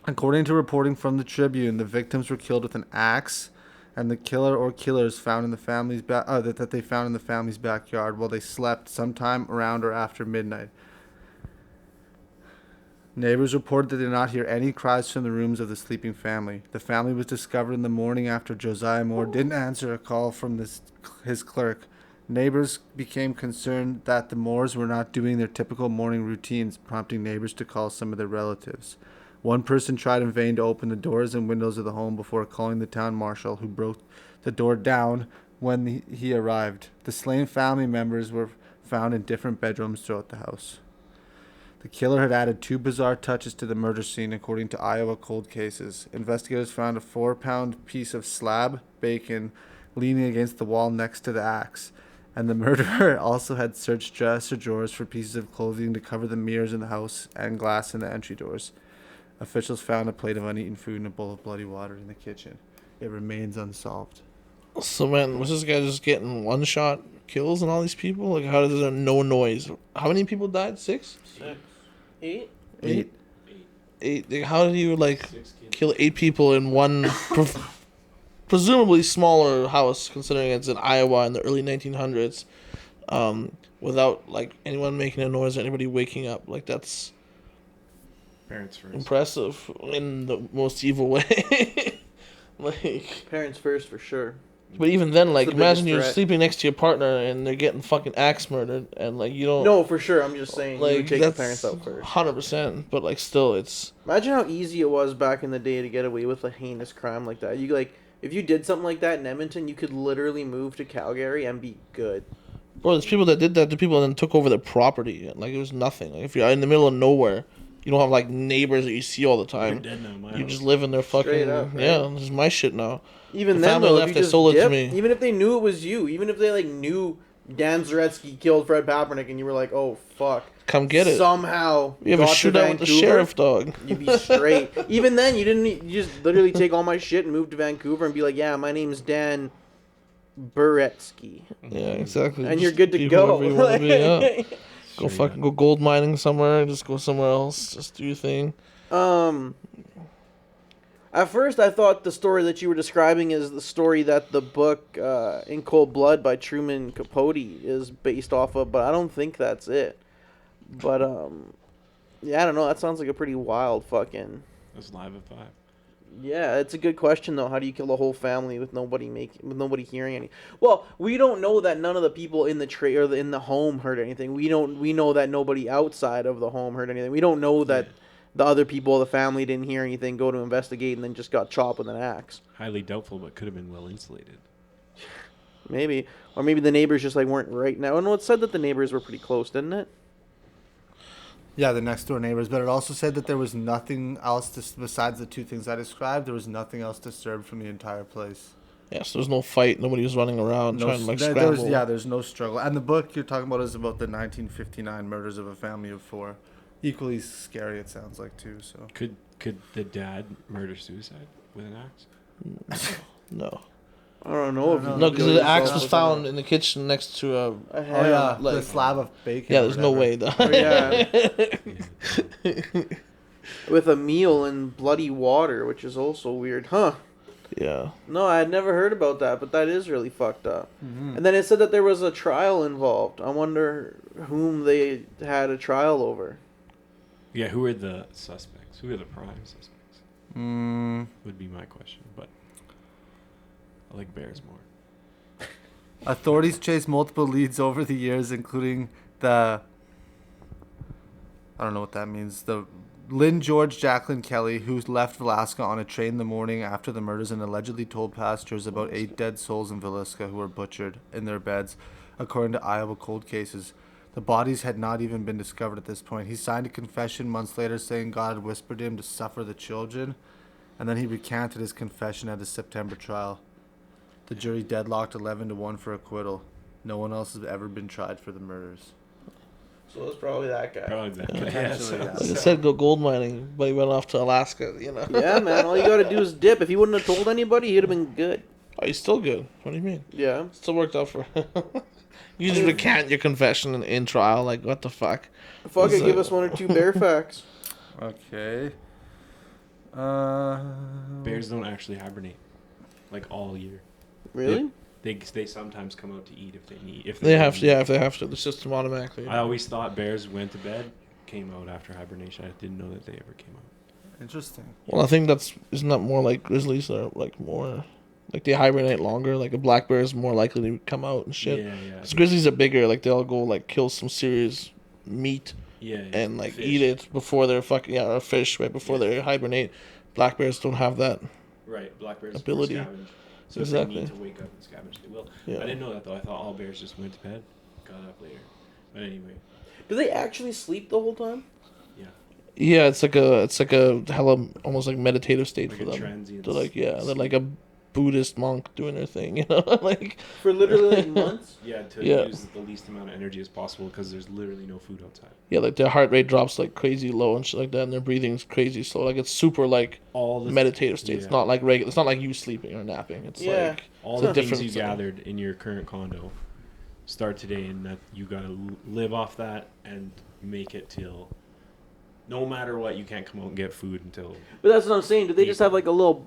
According to reporting from the Tribune, the victims were killed with an axe, and the killer or killers found in the family's that they found in the family's backyard while they slept sometime around or after midnight. Neighbors reported that they did not hear any cries from the rooms of the sleeping family. The family was discovered in the morning after Josiah Moore didn't answer a call from his clerk. Neighbors became concerned that the Moores were not doing their typical morning routines, prompting neighbors to call some of their relatives. One person tried in vain to open the doors and windows of the home before calling the town marshal, who broke the door down when he arrived. The slain family members were found in different bedrooms throughout the house. The killer had added 2 bizarre touches to the murder scene, according to Iowa cold cases. Investigators found a 4-pound piece of slab bacon leaning against the wall next to the axe, and the murderer also had searched dresser drawers for pieces of clothing to cover the mirrors in the house and glass in the entry doors. Officials found a plate of uneaten food and a bowl of bloody water in the kitchen. It remains unsolved. So, man, was this guy just getting one-shot kills on all these people? Like, how does there no noise? How many people died? 6? 8? 8. Like, how did you, like, kill 8 people in one presumably smaller house, considering it's in Iowa in the early 1900s, without, like, anyone making a noise or anybody waking up? Like, that's Parents first. impressive in the most evil way. Like, Parents first, for sure. but even then, like, the imagine biggest you're threat. sleeping next to your partner and they're getting fucking axe murdered, and, like, you don't... No, for sure. I'm just saying, you like, would take the that's parents out first. 100%, but, like, still, it's... Imagine how easy it was back in the day to get away with a heinous crime like that. You, like, if you did something like that in Edmonton, you could literally move to Calgary and be good. Bro, there's people that did that to people and then took over their property. And, like, it was nothing. Like, if you're in the middle of nowhere, you don't have, like, neighbors that you see all the time. They're dead now, my You house. just live in their fucking... Straight up, right? Yeah, this is my shit now. Even The then, family though, left, if they you just sold it to dip, me. even if they knew it was you, even if they, like, knew Dan Zaretsky killed Fred Papernick and you were like, oh, fuck. Come get it. Somehow We have a got to shootout with the Vancouver, sheriff, dog. You'd be straight. Even then, you just literally take all my shit and move to Vancouver and be like, yeah, my name's Dan Buretsky. Yeah, exactly. And Just you're good to be go. whoever you wanna be, yeah. Go Sure, fucking go gold mining somewhere. Just go somewhere else. Just do your thing. At first, I thought the story that you were describing is the story that the book In Cold Blood by Truman Capote is based off of, but I don't think that's it. But, yeah, I don't know. That sounds like a pretty wild fucking... That's live at 5. Yeah, it's a good question, though. How do you kill a whole family with nobody hearing any? Well, we don't know that none of the people in the tray or in the home heard anything. We know that nobody outside of the home heard anything. We don't know that the other people of the family didn't hear anything, go to investigate, and then just got chopped with an axe. Highly doubtful, but could have been well insulated. Maybe. Or maybe the neighbors just, like, weren't right now. And it said that the neighbors were pretty close, didn't it? Yeah, the next door neighbors, but it also said that there was nothing else besides the 2 things I described. There was nothing else disturbed from the entire place. Yeah, so there's no fight. Nobody was running around trying to, like, scramble. There's no struggle. And the book you're talking about is about the 1959 murders of a family of 4. Equally scary, it sounds like, too. So Could the dad murder suicide with an axe? No. I don't know. No, because the axe was found in the kitchen next to a... a ham. the slab of bacon. Yeah, or there's no whatever. way, though. Yeah. With a meal and bloody water, which is also weird. Huh. Yeah. No, I had never heard about that, but that is really fucked up. Mm-hmm. And then it said that there was a trial involved. I wonder whom they had a trial over. Yeah, who are the suspects? Who are the prime suspects? Would be my question, but I like bears more. Authorities chased multiple leads over the years, including I don't know what that means. The Lynn George Jacqueline Kelly, who left Villisca on a train the morning after the murders and allegedly told passengers about 8 dead souls in Villisca who were butchered in their beds, according to Iowa cold cases. The bodies had not even been discovered at this point. He signed a confession months later saying God had whispered to him to suffer the children, and then he recanted his confession at his September trial. The jury deadlocked 11-1 for acquittal. No one else has ever been tried for the murders. So it's probably that guy. Probably that. Potentially, Yeah, Like I said, go gold mining, but he went off to Alaska, you know. Yeah, man. All you gotta do is dip. If he wouldn't have told anybody, he'd have been good. Oh, he's still good. What do you mean? Yeah. Still worked out for You just recant your confession in trial. Like, what the fuck? Fuck it, It's, give us 1 or 2 bear facts. Okay. Bears don't actually hibernate, like all year. Really? They sometimes come out to eat if they need. If They have need. to, yeah. If they have to, the system automatically. I always thought bears went to bed, came out after hibernation. I didn't know that they ever came out. Interesting. Well, I think isn't that more like grizzlies are like more, like they hibernate longer. Like a black bear is more likely to come out and shit. Yeah. Because grizzlies are bigger. Like they'll go like kill some serious meat Yeah. and like Fish. eat it before they're fucking or fish right before they hibernate. Black bears don't have that. Right, black bears Ability. scavenge. So Exactly. if they need to wake up and scavenge, they will. Yeah. I didn't know that though. I thought all bears just went to bed, got up later. But anyway, Do they actually sleep the whole time? yeah. Yeah, it's like a hella almost like meditative state Like for a them. transient They're like they're sleep. like a Buddhist monk doing their thing, you know, like For literally like months? Yeah, to Yeah. use the least amount of energy as possible because there's literally no food outside. yeah, like their heart rate drops like crazy low and shit like that, and their breathing's crazy slow. Like it's super like All the meditative state. It's yeah. not like regular. It's not like you sleeping or napping. It's Yeah. like all it's the a things different you thing. gathered in your current condo start today, and that you gotta live off that and make it till. No matter what, you can't come out and get food until. But that's what I'm saying. Do they just have like a little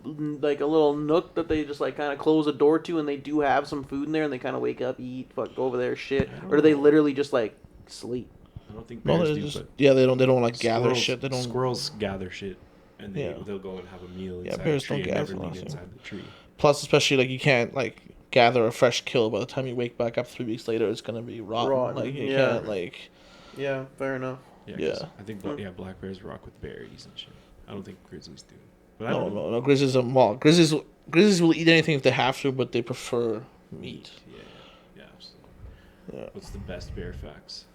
nook that they just like kind of close a door to, and they do have some food in there, and they kind of wake up, eat, fuck, go over there, shit, I don't or do they know. literally just like sleep? I don't think No, bears they're do, just but they don't like gather squirrels- shit. They don't. Squirrels gather shit, and Yeah. they'll go and have a meal Yeah, inside bears the tree don't and gather never leave nothing. inside the tree. Plus, especially like you can't like gather a fresh kill by the time you wake back up 3 weeks later. It's gonna be rotten. Rotten, Like you yeah. can't like. Yeah, fair enough. Yeah, Yeah. 'cause I think black bears rock with berries and shit. I don't think grizzlies do. But I No, don't know. no. Grizzlies are well. Grizzlies will eat anything if they have to, but they prefer meat. Yeah, absolutely. Yeah. What's the best bear facts?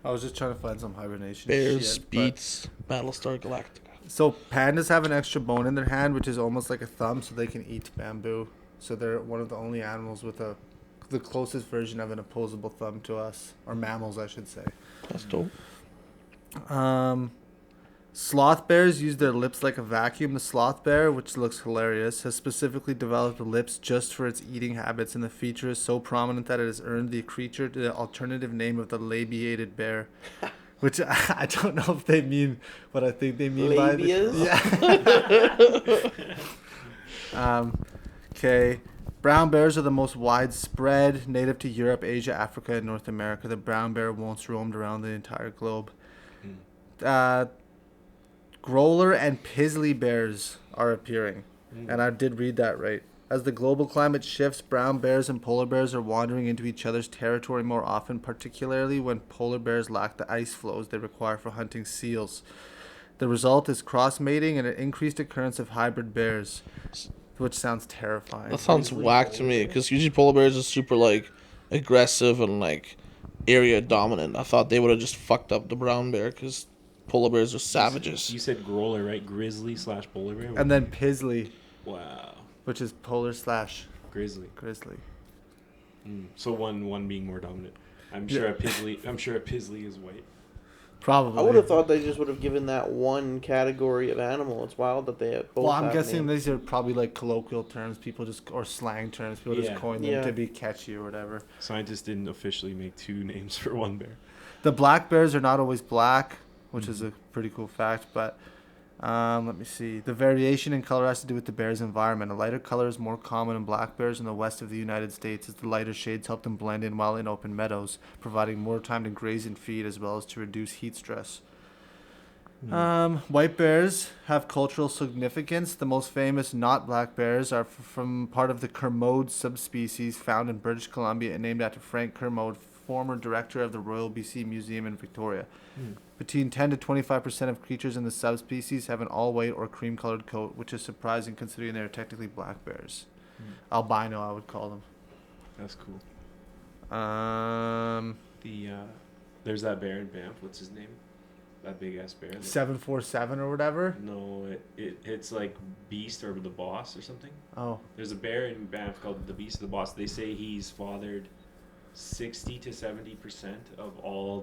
I was just trying to find some hibernation Bears shit, but- beats Battlestar Galactica. So pandas have an extra bone in their hand, which is almost like a thumb, so they can eat bamboo. So they're one of the only animals with the closest version of an opposable thumb to us, or mammals, I should say. That's dope. Sloth bears use their lips like a vacuum. The sloth bear, which looks hilarious, has specifically developed lips just for its eating habits, and the feature is so prominent that it has earned the creature the alternative name of the labiated bear. Which I don't know if they mean what I think they mean Labias? by yeah. Okay. Brown bears are the most widespread, native to Europe, Asia, Africa, and North America. The brown bear once roamed around the entire globe. Growler and Pizzly bears are appearing. And I did read that right. As the global climate shifts, brown bears and polar bears are wandering into each other's territory more often, particularly when polar bears lack the ice flows they require for hunting seals. The result is cross-mating and an increased occurrence of hybrid bears, which sounds terrifying. That sounds whack to me because usually polar bears are super like aggressive and like area dominant. I thought they would have just fucked up the brown bear because polar bears are savages. You said growler, right? Grizzly / polar bear. And then Pizzly, Wow, which is polar / grizzly. grizzly. So one being more dominant. I'm sure a pizzly is white. Probably. I would have thought they just would have given that one category of animal. It's wild that they have both. Well, I'm have guessing names. these are probably like colloquial terms people just, or slang terms people Yeah. just coin them Yeah. to be catchy or whatever. Scientists didn't officially make 2 names for one bear. The black bears are not always black, which is a pretty cool fact, but let me see. The variation in color has to do with the bear's environment. A lighter color is more common in black bears in the west of the United States, as the lighter shades help them blend in while in open meadows, providing more time to graze and feed as well as to reduce heat stress. White bears have cultural significance. The most famous not black bears are from part of the Kermode subspecies found in British Columbia and named after Frank Kermode, former director of the Royal BC Museum in Victoria. Between 10 to 25% of creatures in the subspecies have an all-white or cream-colored coat, which is surprising considering they are technically black bears. Albino, I would call them. That's cool. There's that bear in Banff. What's his name? That big ass bear. 747 or whatever. No, it's like Beast or the Boss or something. Oh, There's a bear in Banff called the Beast or the Boss. They say he's fathered 60 to 70% of all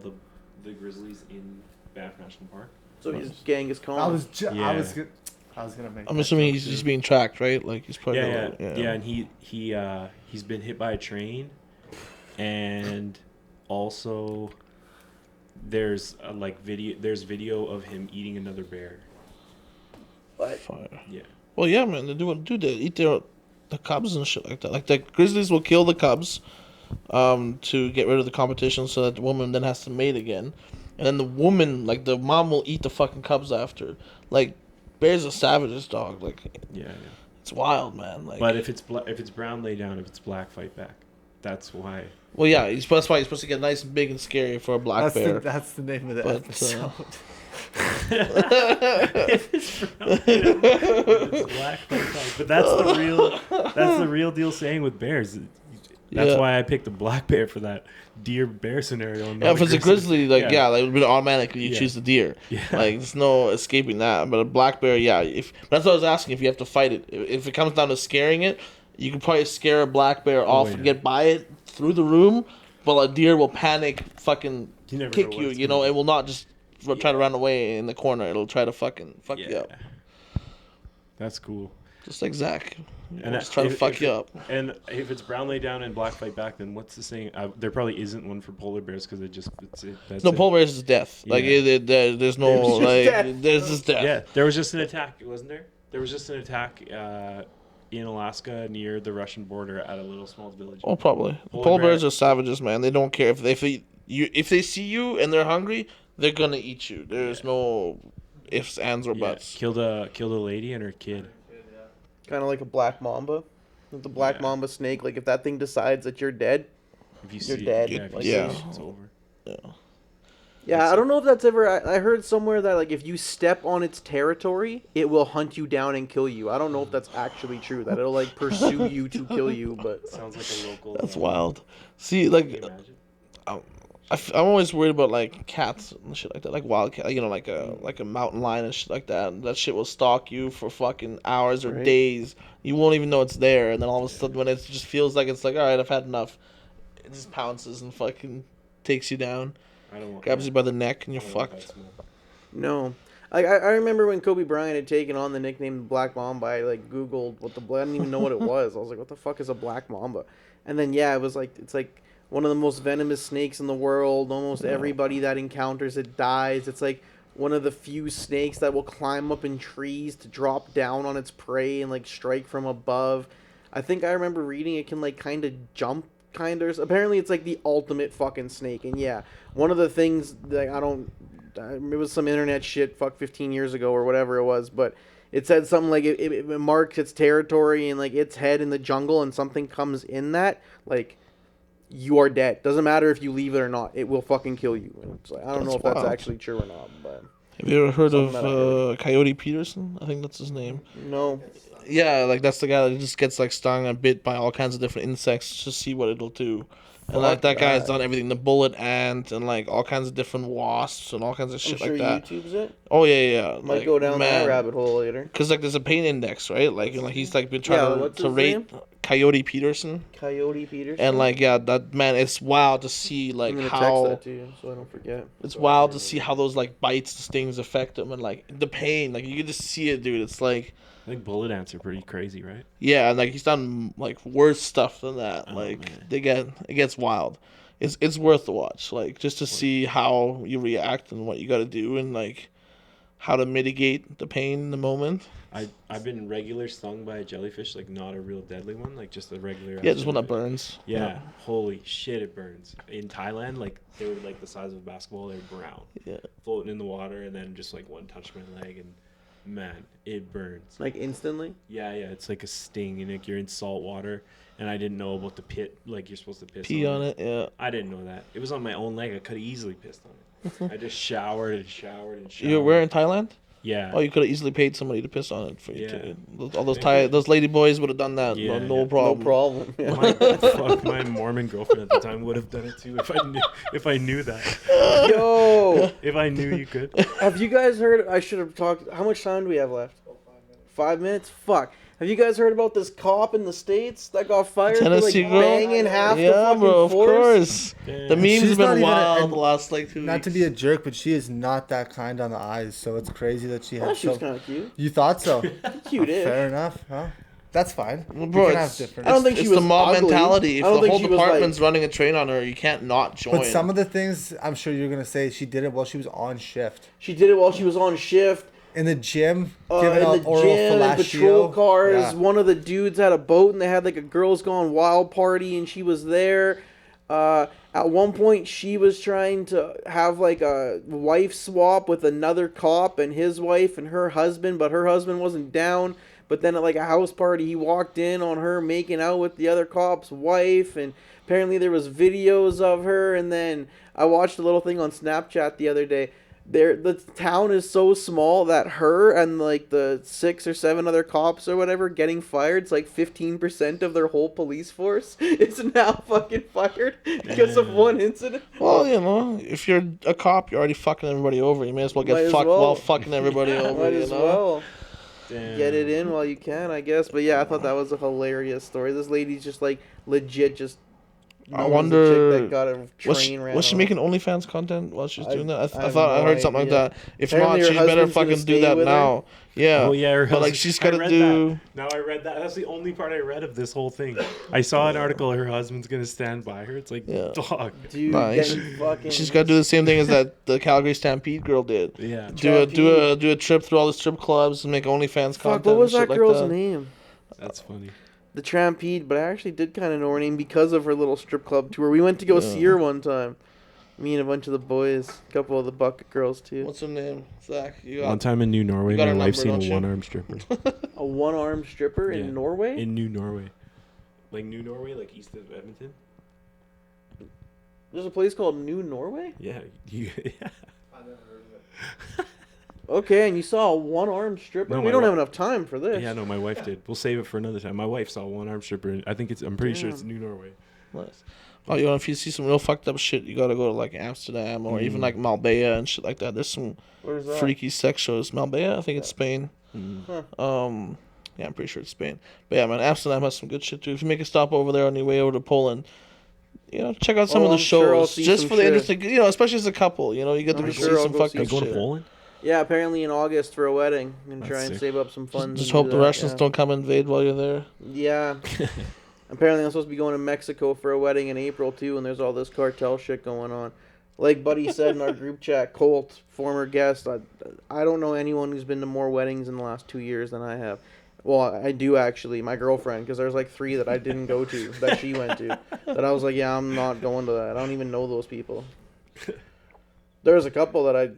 the grizzlies in Banff National Park. So he's Genghis Khan. I was Yeah. gonna make. I'm that assuming joke, he's too. being tracked, right? Like he's probably Yeah, and he's been hit by a train, and also there's video of him eating another bear. But Fire. Yeah. Well, yeah, man. They they eat the cubs and shit like that. Like the grizzlies will kill the cubs, to get rid of the competition, so that the woman then has to mate again, and then the woman, like the mom, will eat the fucking cubs after. Like bears are savages, dog. Like Yeah. it's wild, man. Like, But if it's brown, lay down. If it's black, fight back. That's why. well, yeah, that's why he's supposed to get nice and big and scary for a black bear. That's the name of the But, episode. If it's brown, it's black, fight back. But that's the real deal saying with bears. That's Yeah. why I picked a black bear for that deer bear scenario. Yeah, if it's a grizzly, like yeah. like it would be automatically you Yeah. choose the deer. Yeah. Like there's no escaping that. But a black bear, yeah. That's what I was asking. If you have to fight it, if it comes down to scaring it, you can probably scare a black bear off and yeah. get by it through the room. But a deer will panic, fucking You never kick know you. what's You know, gonna- it will not just try to run away in the corner. It'll try to fucking fuck you up, That's cool. just like Zach. And Just try to fuck you up. And if it's brown lay down and black fight back, then what's the saying? There probably isn't one for polar bears because that's No, it. polar bears is death. Like Yeah. there's no there's just death. Yeah, there was just an attack, wasn't there? There was just an attack in Alaska near the Russian border at a little small village. Oh, probably. Polar Polar bear- bears are savages, man. They don't care if they see you and they're hungry, they're gonna eat you. There's no ifs, ands, or Yeah, buts. killed a lady and her kid. kind of like a black mamba. Like the black Yeah. mamba snake. Like if that thing decides that you're dead. If you You're see dead. it, if you Like, see yeah. it, it's over. Yeah, I don't know if that's ever. I heard somewhere that like if you step on its territory, it will hunt you down and kill you. I don't know if that's actually true. That it'll like pursue you to kill you. But Sounds like a local. That's wild. See, like, Can you imagine? I'm always worried about like cats and shit like that, like wild cat, like a mountain lion and shit like that. That shit will stalk you for fucking hours or Right. days. You won't even know it's there, and then all of a sudden, when it just feels like it's like, all right, I've had enough, it just pounces and fucking takes you down, I don't want. grabs you by the neck, and you're I don't want fucked. that smell. no, like I remember when Kobe Bryant had taken on the nickname Black Mamba. I like Googled what I didn't even know what it was. I was like, what the fuck is a black mamba? And then yeah, it was like it's like one of the most venomous snakes in the world. Almost everybody that encounters it dies. It's like one of the few snakes that will climb up in trees to drop down on its prey and like strike from above. I think I remember reading it can like kind of jump apparently it's like the ultimate fucking snake. And yeah, one of the things that it was some internet shit 15 years ago or whatever it was, but it said something like it marks its territory and like its head in the jungle, and something comes in that, like, you are dead. Doesn't matter if you leave it or not. It will fucking kill you. And it's like, I don't know That's if that's wild. actually true or not, but Have you ever heard Something that I of Coyote Peterson? I think that's his name. no. Yeah, like that's the guy that just gets like stung and bit by all kinds of different insects to see what it'll do. And like that guy has that. done everything, the bullet ant and like all kinds of different wasps and all kinds of I'm shit sure like that. YouTube's it. Oh yeah. Might Like, go down that man. rabbit hole later. Cause like there's a pain index, right? Like he's like been Yeah, trying what's to his rate name? Coyote Peterson. Coyote Peterson. And like yeah, that man, it's wild to see like I'm gonna how text that to you so I don't forget. it's wild to see how those like bites, stings affect him and like the pain. Like you can just see it, dude. It's like I think bullet ants are pretty crazy, right? yeah, and like he's done like worse stuff than that. Oh, Like man. it gets wild. It's worth the watch. Like just to see how you react and what you got to do and like how to mitigate the pain in the moment. I've been regular stung by a jellyfish, like not a real deadly one, like just a regular. Yeah, just one that burns. Yeah, holy shit, it burns. In Thailand, like they were like the size of a basketball. They were brown, Yeah. floating in the water, and then just like one touched my leg, and man, it burns. Like instantly? Yeah, it's like a sting, and like you're in salt water, and I didn't know about the pit. Like you're supposed to piss Pee on it. Yeah. I didn't know that. It was on my own leg. I could have easily pissed on it. I just showered and showered and showered. You're where in Thailand? Yeah. Oh, you could have easily paid somebody to piss on it for you. Yeah. All those lady boys would have done that. Yeah, no yeah. problem. No problem. Yeah. My Mormon girlfriend at the time would have done it too if I knew that. Yo, If I knew you could. have you guys heard? I should have talked. How much time do we have left? 5 minutes. Fuck. Have you guys heard about this cop in the States that got fired Tennessee for girl? like banging half the Yeah, fucking bro, of force? course. Damn. The memes She's have not been even wild the last like 2 weeks. Not to be a jerk, but she is not that kind on the eyes, so it's crazy that she Oh, had she was so. kind of cute. You thought so? Cute, eh? Fair enough, huh? That's fine. Well, We bro, can have it's, different. I don't think it's she the was mob ugly. mentality. If I don't the think whole she was, like- department's running a train on her, you can't not join. But some of the things I'm sure you're gonna say she did it while she was on shift. She did it while she was on shift. In the gym, in giving the out oral gym, fellatio. patrol cars. Yeah. One of the dudes had a boat, and they had like a girls gone wild party, and she was there. At one point, she was trying to have like a wife swap with another cop and his wife and her husband, but her husband wasn't down. But then at like a house party, he walked in on her making out with the other cop's wife, and apparently there was videos of her. And then I watched a little thing on Snapchat the other day. The town is so small that her and like the 6 or 7 other cops or whatever getting fired, it's like 15% of their whole police force is now fucking fired because of one incident. Well, you know, if you're a cop, you're already fucking everybody over. You may as well Might get as fucked well. while fucking everybody over. Might you as know. well Damn. get it in while you can, I guess. But yeah, I thought that was a hilarious story. This lady's just like legit just. I wonder. Chick that got a train ran Was she over. making OnlyFans content while she was doing that? I have thought I no heard something idea. like that. If Apparently not, her she better husband's gonna fucking do stay that with her. now. Yeah. Oh yeah, her But like husband- she's I gotta read do. that. Now I read that. That's the only part I read of this whole thing. I saw an article. Her husband's gonna stand by her. It's like, Yeah. dog. Dude, Nice. getting fucking. She's got to do the same thing as that the Calgary Stampede girl did. Yeah. Do a trip through all the strip clubs and make OnlyFans content. Fuck, what was and shit that girl's like that. name? That's funny. The Trampede, but I actually did kind of know her name because of her little strip club tour. We went to go see her one time. Me and a bunch of the boys, a couple of the bucket girls too. What's her name? Zach. You got One time in New Norway, you got my her wife number, seen don't a you? one-armed stripper. A one-armed stripper Yeah. in Norway? In New Norway, like New Norway, like east of Edmonton. There's a place called New Norway? Yeah. Yeah. Okay, and you saw a one-armed stripper? No, We my don't wi- have enough time for this. Yeah, no, my wife did. We'll save it for another time. My wife saw a one-armed stripper. And I think it's. I'm pretty sure it's New Norway. Nice. Oh, you know, if you see some real fucked up shit, you gotta go to like Amsterdam or even like Marbella and shit like that. There's some Where's that? freaky sex shows. Marbella, I think it's Spain. Yeah, I'm pretty sure it's Spain. But yeah, man, Amsterdam has some good shit too. If you make a stop over there on your way over to Poland, you know, check out some of the I'm sure I'll shows see just some for the shit. interesting. You know, especially as a couple, you know, you get to I'm see sure I'll some go fucked see up You going shit. to Poland? Yeah, apparently in August for a wedding. I'm gonna try That's and sick. save up some funds. Just and hope do the that, Russians yeah. don't come invade while you're there. Yeah. Apparently I'm supposed to be going to Mexico for a wedding in April too, and there's all this cartel shit going on. Like Buddy said in our group chat, Colt, former guest, I don't know anyone who's been to more weddings in the last 2 years than I have. Well, I do actually, my girlfriend, because there's like 3 that I didn't go to, that she went to. That I was like, yeah, I'm not going to that. I don't even know those people. There's a couple that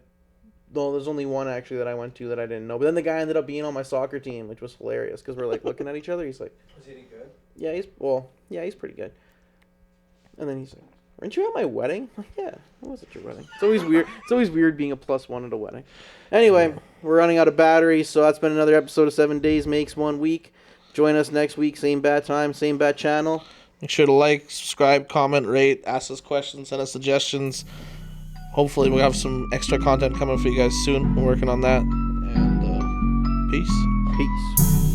no, there's only one actually that I went to that I didn't know. But then the guy ended up being on my soccer team, which was hilarious, because we're like looking at each other. He's like, Was he any good? yeah, he's pretty good. And then he's like, weren't you at my wedding? I'm like, yeah, I was at your wedding. It's always weird. It's always weird being a +1 at a wedding. Anyway, we're running out of batteries, so that's been another episode of 7 Days Makes 1 Week. Join us next week, same bad time, same bad channel. Make sure to like, subscribe, comment, rate, ask us questions, send us suggestions. Hopefully we'll have some extra content coming for you guys soon. We're working on that. And peace. Peace.